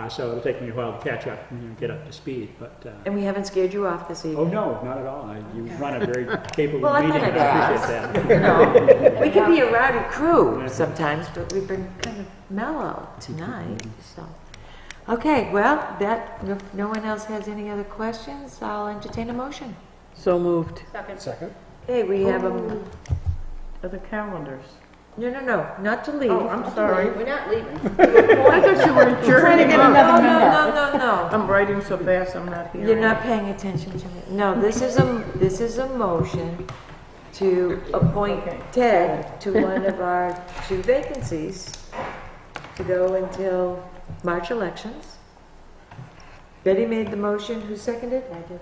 So it'll take me a while to catch up and get up to speed. But And we haven't scared you off this evening? oh no, not at all. You run a very capable Well, I meeting. thought I'd I ask. appreciate that. We can be a rowdy crew sometimes, but we've been kind of mellow tonight, so. Okay, well, if no one else has any other questions, I'll entertain a motion. So moved. Second. Second? Okay, we have a, Are the calendars? No, not to leave. Oh, I'm sorry. We're not leaving. I thought you were Trying to get another member. No. I'm writing so fast, I'm not hearing. You're not paying attention to me. No, this is a motion to appoint Ted to one of our 2 vacancies to go until March elections. Betty made the motion. Who seconded? I did.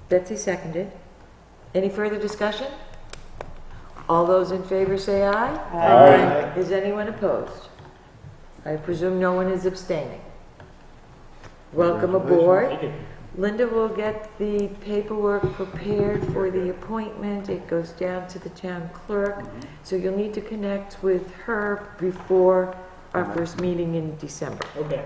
Betsy seconded. Any further discussion? All those in favor say aye. Aye. Is anyone opposed? I presume no one is abstaining. Welcome aboard. Linda will get the paperwork prepared for the appointment. It goes down to the town clerk. So you'll need to connect with her before our first meeting in December. Okay.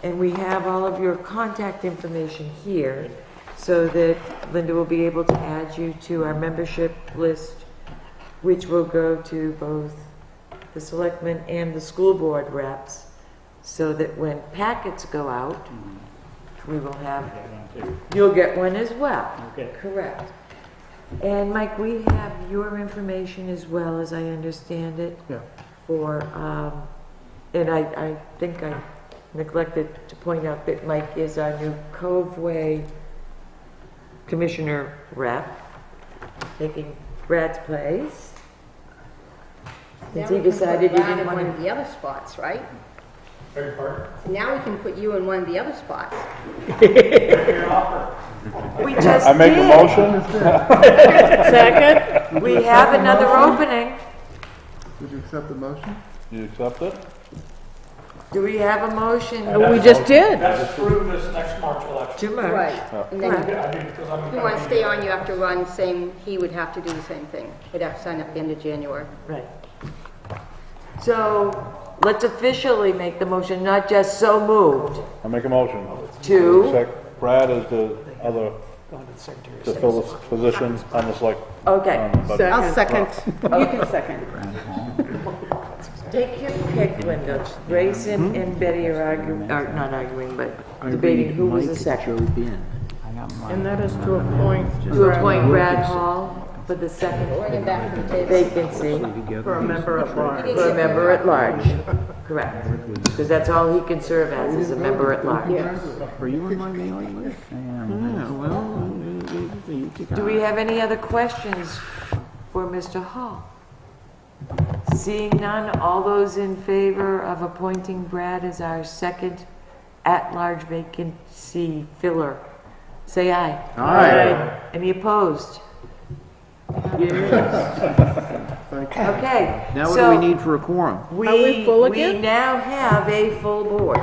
And we have all of your contact information here so that Linda will be able to add you to our membership list, which will go to both the selectmen and the school board reps, so that when packets go out, we will have, you'll get one as well. Okay. Correct. And Mike, we have your information as well, as I understand it. Yeah. For, and I think I neglected to point out that Mike is our new Coveway Commissioner rep, taking Brad's place. Since he decided he didn't one want of to. the other spots, right? Now we can put you in one of the other spots. We just I make a did. motion. Second? We have another opening. Would you accept the motion? You accept it? Do we have a motion? We just did. That's approved this next March election. To March. Right. And then Correct. if you want to stay on, you have to run same, he would have to do the same thing. He'd have to sign up at the end of January. Right. So let's officially make the motion, not just so moved, I make a motion. to, Brad is the other, to fill this position on the select. okay. I'll second. You can second. Take your pick, Linda. Grace and Betty are arguing, are not arguing, but debating who was the second. I got mine. And that is to appoint. To appoint Brad Hall for the second Bring him back to the table. vacancy For a member at large. for a member at large. Correct. Because that's all he can serve as, is a member at large. Are you on my mailing list? Yeah, well, Do we have any other questions for Mr. Hall? Seeing none, all those in favor of appointing Brad as our second at-large vacancy filler, say aye. Aye. Any opposed? Okay. now what so do we need for a quorum? Are we full We again? now have a full board.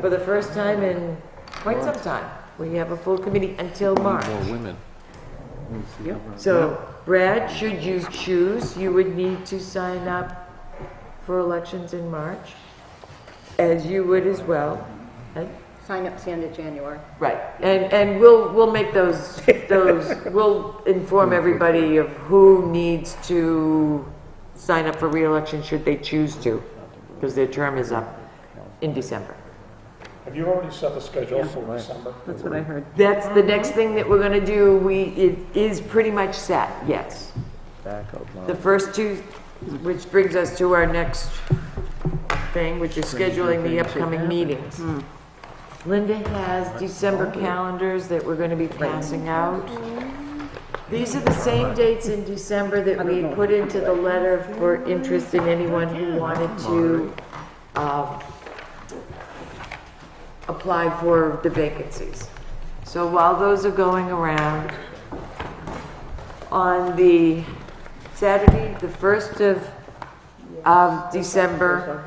For the first time in quite some time. We have a full committee until March. women. So, Brad, should you choose, you would need to sign up for elections in March, as you would as well. Right? Sign up at the end of January. Right, and we'll make those, we'll inform everybody of who needs to sign up for reelection should they choose to, because their term is up in December. Have you already set the schedule for December? That's what I heard. That's the next thing that we're gonna do. It is pretty much set, yes. The first two, which brings us to our next thing, which is scheduling the upcoming meetings. Linda has December calendars that we're gonna be passing out. These are the same dates in December that we put into the letter for interest in anyone who wanted to, apply for the vacancies. So while those are going around, on the Saturday, the 1st of December,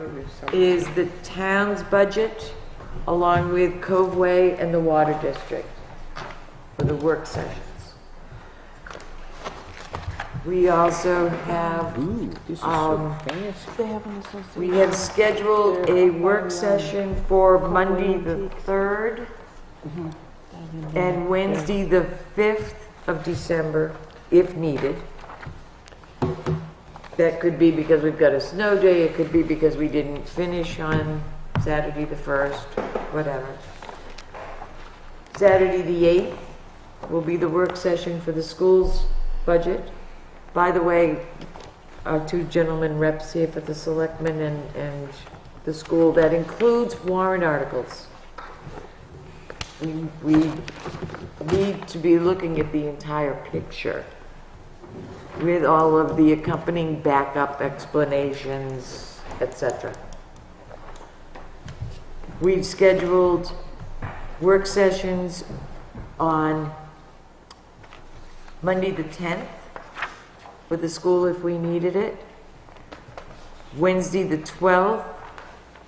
is the town's budget, along with Coveway and the Water District, for the work sessions. We also have, we have scheduled a work session for Monday the 3rd and Wednesday the 5th of December, if needed. That could be because we've got a snow day, it could be because we didn't finish on Saturday the 1st, whatever. Saturday the 8th will be the work session for the school's budget. By the way, our two gentlemen reps here for the selectmen and the school. That includes warrant articles. We need to be looking at the entire picture with all of the accompanying backup explanations, etc. We've scheduled work sessions on Monday the 10th for the school if we needed it, Wednesday the 12th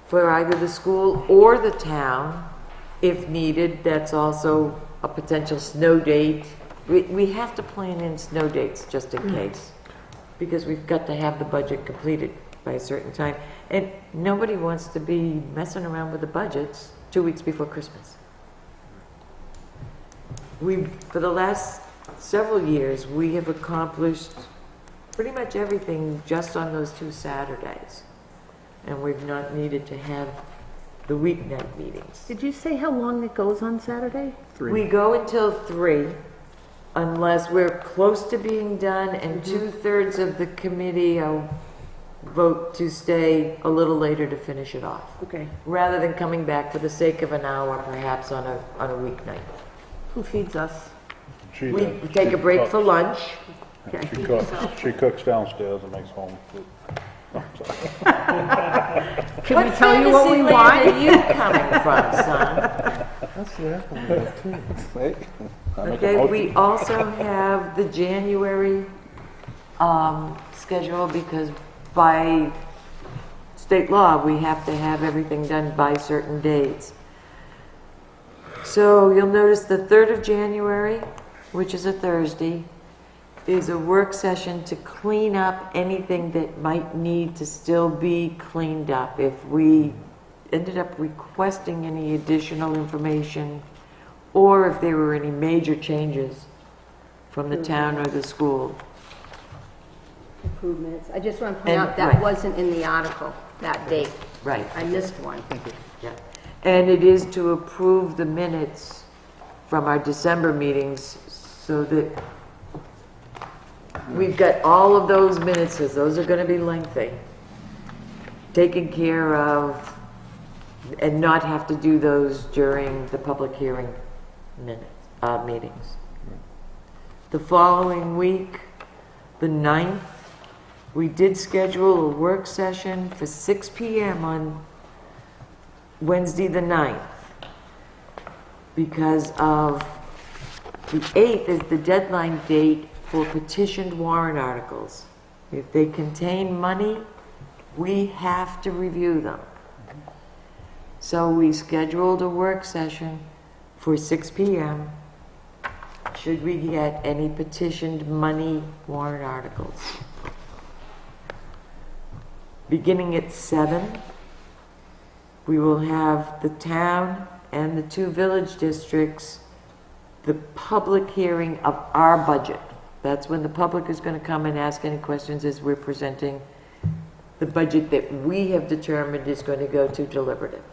for either the school or the town if needed. That's also a potential snow date. We have to plan in snow dates just in case, because we've got to have the budget completed by a certain time. And nobody wants to be messing around with the budgets 2 weeks before Christmas. For the last several years, we have accomplished pretty much everything just on those 2 Saturdays. And we've not needed to have the weeknight meetings. Did you say how long it goes on Saturday? 3. We go until 3, unless we're close to being done and 2/3 of the committee vote to stay a little later to finish it off, Okay. rather than coming back for the sake of an hour perhaps on a weeknight. Who feeds us? We take a break for lunch. Okay. She cooks downstairs and makes home food. Can we tell you what we What fantasy land want? are you coming from, son? That's the apple too. Okay, we also have the January schedule, because by state law, we have to have everything done by certain dates. So you'll notice the 3rd of January, which is a Thursday, is a work session to clean up anything that might need to still be cleaned up. If we ended up requesting any additional information, or if there were any major changes from the town or the school. Improvements. I just want to point And- out that right. wasn't in the article, that date. Right. I missed one. Yeah. And it is to approve the minutes from our December meetings, so that we've got all of those minutes, as those are going to be lengthy, taken care of, and not have to do those during the public hearing meetings. The following week, the 9th, we did schedule a work session for 6 p.m. on Wednesday the 9th, because of the 8th is the deadline date for petitioned warrant articles. If they contain money, we have to review them. So we scheduled a work session for 6 p.m. should we get any petitioned money warrant articles. Beginning at 7, we will have the town and the 2 village districts, the public hearing of our budget. That's when the public is going to come and ask any questions as we're presenting the budget that we have determined is going to go to deliberative.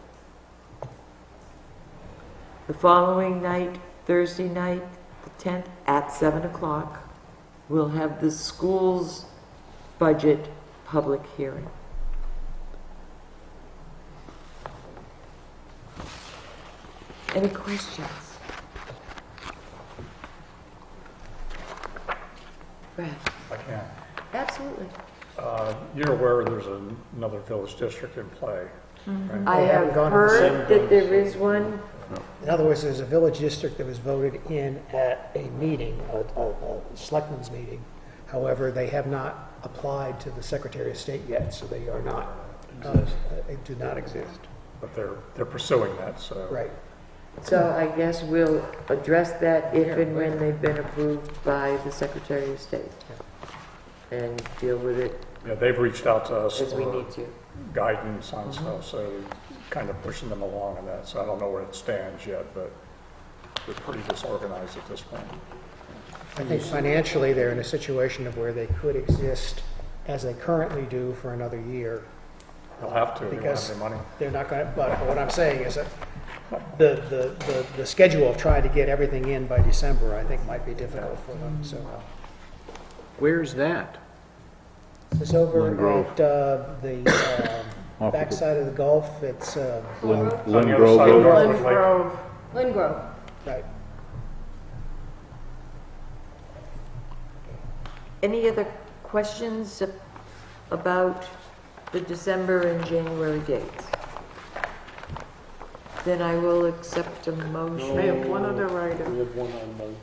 The following night, Thursday night, the 10th, at 7 o'clock, we'll have the school's budget public hearing. Any questions? Brad? I can. Absolutely. You're aware there's another village district in play, right? I They haven't have gone to the heard that there is one. In other words, there's a village district that was voted in at a meeting, a selectmen's meeting. However, they have not applied to the Secretary of State yet, so they are not, they do not exist. But they're pursuing that, so. Right. So I guess we'll address that if and when they've been approved by the Secretary of State, and deal with it Yeah, they've reached out to us as we for need to. guidance on stuff, so kind of pushing them along on that. So I don't know where it stands yet, but they're pretty disorganized at this point. I think financially, they're in a situation of where they could exist as they currently do for another year. They'll have to, they won't Because have any money. they're not going to, but what I'm saying is that the schedule of trying to get everything in by December, I think, might be difficult for them, so. Where's that? Is this over Lynn Grove. at the Off of backside of the Gulf? It's, Lynn on the other Grove side of Road. Northwood Lynn Lake. Grove. Lynn Grove. right. Any other questions about the December and January dates? Then I will accept a motion. I have one other item. We have one on,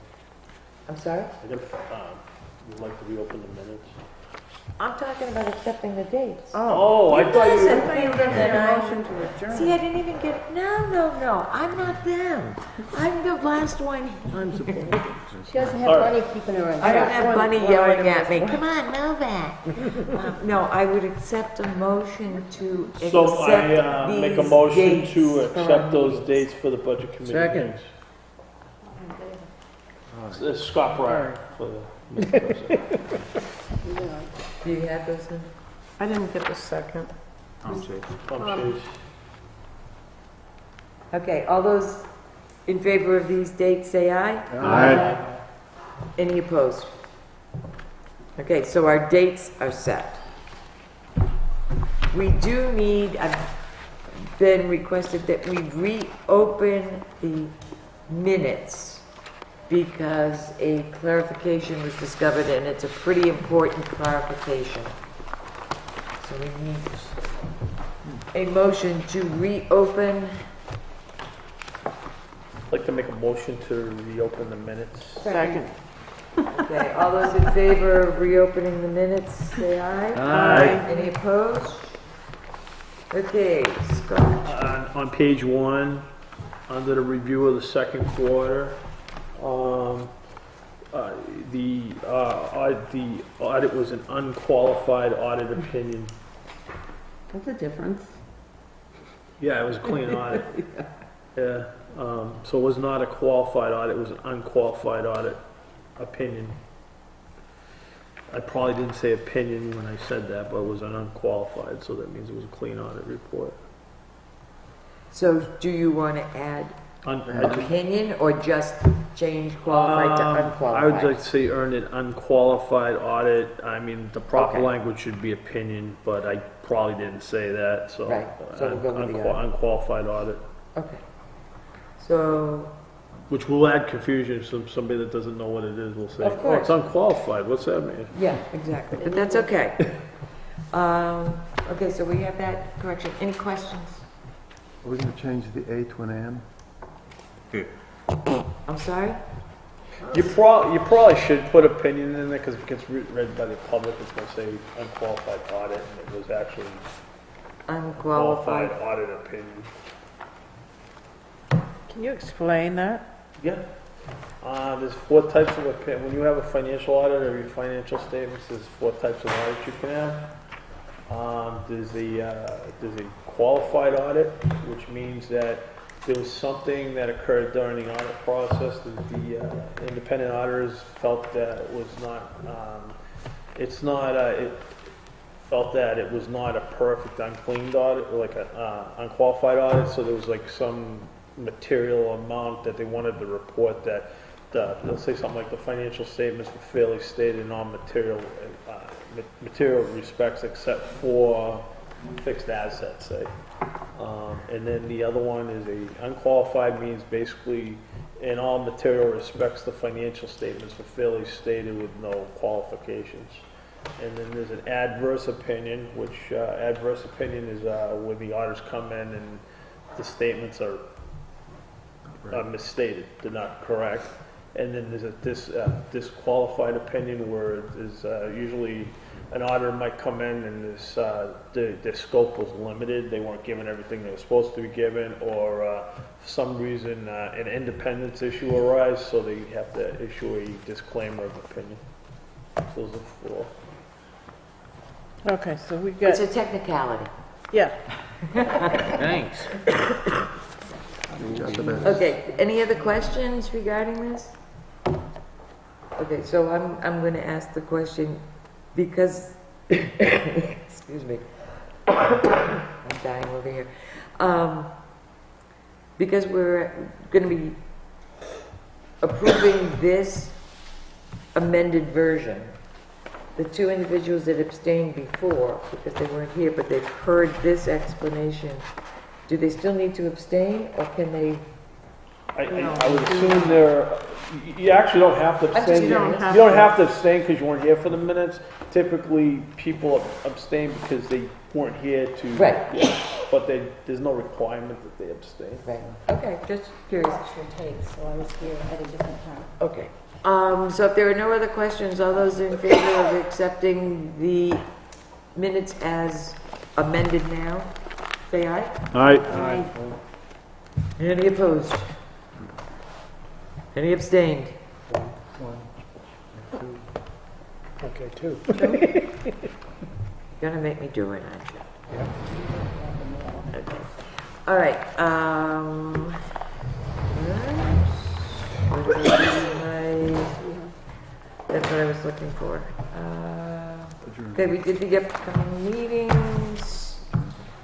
I'm sorry? I guess, we'd like to reopen the minutes. I'm talking about accepting the dates. Oh, I thought you. I thought you were going to make a motion to adjourn. See, I didn't even get, no, I'm not them. I'm the last one. She doesn't have money keeping her on I don't track. have Bunny one yelling item at me, is- come on, move it. No, I would accept a motion to So I accept make a these motion dates to for our accept those meetings. dates for the budget committee. Second. meetings. It's Scott Breyer for the Mr. President. Do you have those in? I didn't get the second. Tom Chase. Okay, all those in favor of these dates, say aye. Aye. Any opposed? Okay, so our dates are set. We do need, I've been requested that we reopen the minutes because a clarification was discovered and it's a pretty important clarification. So we need a motion to reopen. I'd like to make a motion to reopen the minutes. Second. Okay, all those in favor of reopening the minutes, say aye. Aye. Any opposed? Okay, Scott. On page 1, under the review of the second quarter, the audit was an unqualified audit opinion. What's the difference? Yeah, it was a clean audit. Yeah, so it was not a qualified audit, it was an unqualified audit opinion. I probably didn't say opinion when I said that, but it was an unqualified, so that means it was a clean audit report. So do you want to add I just- opinion or just change qualified to I would unqualified? like to say earned an unqualified audit. I mean, the proper Okay. language should be opinion, but I probably didn't say that, so. Right, so we'll go with the audit. Unqualified audit, Okay. So, which will add confusion, so somebody that doesn't know what it is will say, Of oh, course. it's unqualified, what's that mean? yeah, exactly, but that's okay. Okay, so we have that correction. Any questions? Are we going to change the A to an M? I'm sorry? You probably should put opinion in there, because if it gets read by the public, it's gonna say unqualified audit, and it was actually Unqualified. qualified audit opinion. Can you explain that? Yeah. There's 4 types of opinion. When you have a financial audit or your financial statements, there's 4 types of audits you can have. There's a qualified audit, which means that there was something that occurred during the audit process that the independent auditors felt that was not, it felt that it was not a perfect uncleaned audit, like an unqualified audit, so there was like some material amount that they wanted to report that, let's say something like the financial statements were fairly stated in all material respects except for fixed assets, say. And then the other one is a unqualified, means basically in all material respects the financial statements were fairly stated with no qualifications. And then there's an adverse opinion, which adverse opinion is when the auditors come in and the statements are misstated, they're not correct. And then there's a disqualified opinion where there's usually an auditor might come in and their scope was limited, they weren't given everything they were supposed to be given, or for some reason an independence issue arise, so they have to issue a disclaimer of opinion. Those are 4. Okay, so we It's got, a technicality. yeah. Thanks. We got the minutes. Okay, any other questions regarding this? Okay, so I'm going to ask the question because, excuse me, I'm dying over here. Because we're going to be approving this amended version, the two individuals that abstained before, because they weren't here, but they've heard this explanation, do they still need to abstain, or can they? I would assume you actually don't have to abstain. You don't have to abstain because you weren't here for the minutes. Typically, people abstain because they weren't here to. Right. Yeah, but there's no requirement that they abstain. Right, okay, just curious. Actually takes, so I was here at a different time. Okay. So if there are no other questions, all those in favor of accepting the minutes as amended now, say aye. All right, Aye. Any opposed? Any abstained? Okay, 2. You're gonna make me do it, aren't you? Okay. All right, that's what I was looking for. Okay, we did the upcoming meetings,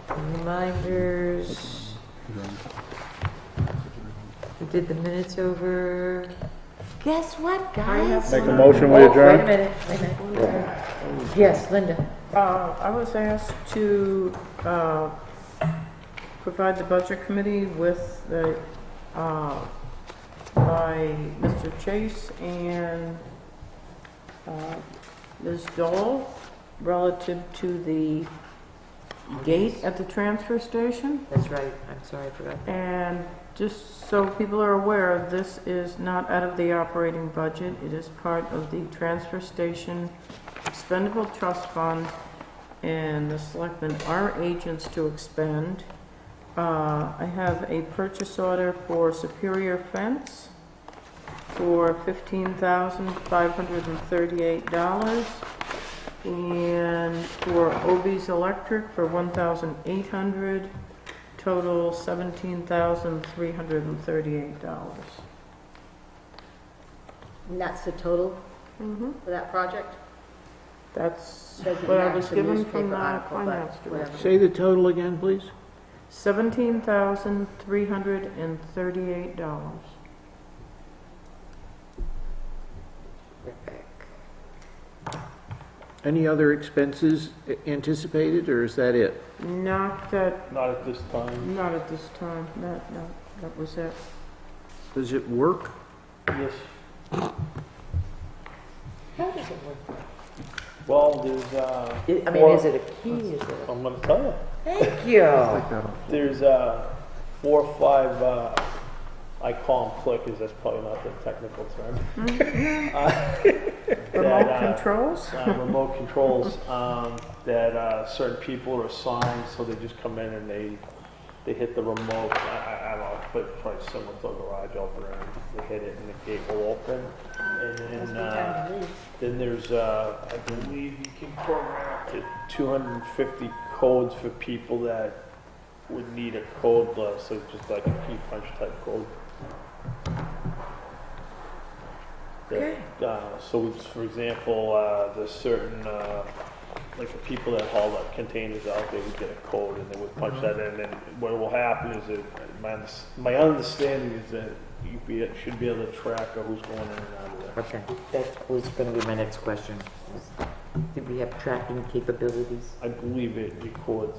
reminders. We did the minutes over. Guess what, guys? make a motion, we Oh, adjourn? wait a minute. Yes, Linda. I was asked to provide the budget committee with the, by Mr. Chase and Ms. Dole relative to the gate at the transfer station. That's right, I'm sorry, I forgot. And just so people are aware, this is not out of the operating budget. It is part of the transfer station expendable trust fund, and the selectmen are agents to expend. I have a purchase order for Superior Fence for $15,538, and for Obie's Electric for $1,800. Total $17,338. And that's the total for that project? That's Doesn't what I match was the given newspaper from the article, but finance director. whatever. Say the total again, please. $17,338. Any other expenses anticipated, or is that it? Not that, Not at this time. not at this time. That was it. Does it work? Yes. How does it work? Well, there's Is it a key, is it? I'm going to tell you. Thank you. Take that off. There's 4 or 5. I call them clickers. That's probably not the technical term. Remote controls? Remote controls that certain people are assigned, so they just come in and they hit the remote. I don't know, but probably similar to a garage opener. And they hit it and the gate will open. And then there's, I believe you can program up to 250 codes for people that would need a code, so just like a key punch type code. Okay. So, for example, there's certain, like the people that haul the containers out, they would get a code and they would punch that in, and what will happen is that, my understanding is that you should be able to track who's going in and out of there. Okay, that was gonna be my next question. Do we have tracking capabilities? I believe it records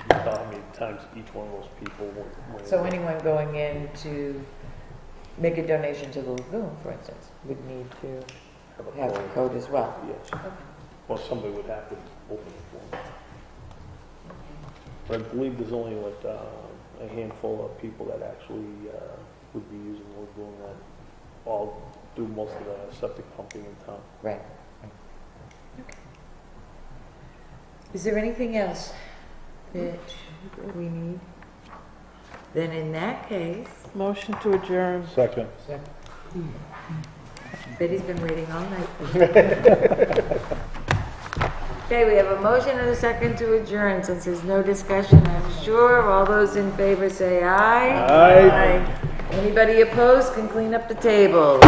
how many times each one of those people went. So anyone going in to make a donation to the lagoon, for instance, would need to have a code as well? Yes. Well, somebody would have to open it for them. But I believe there's only like a handful of people that actually would be using the lagoon that all do most of the septic pumping in town. Right. Okay. Is there anything else that we need? Then in that case, Motion to adjourn. Second. Betty's been waiting all night. Okay, we have a motion and a second to adjourn. Since there's no discussion, I'm sure all those in favor say aye. Aye. Anybody opposed can clean up the tables.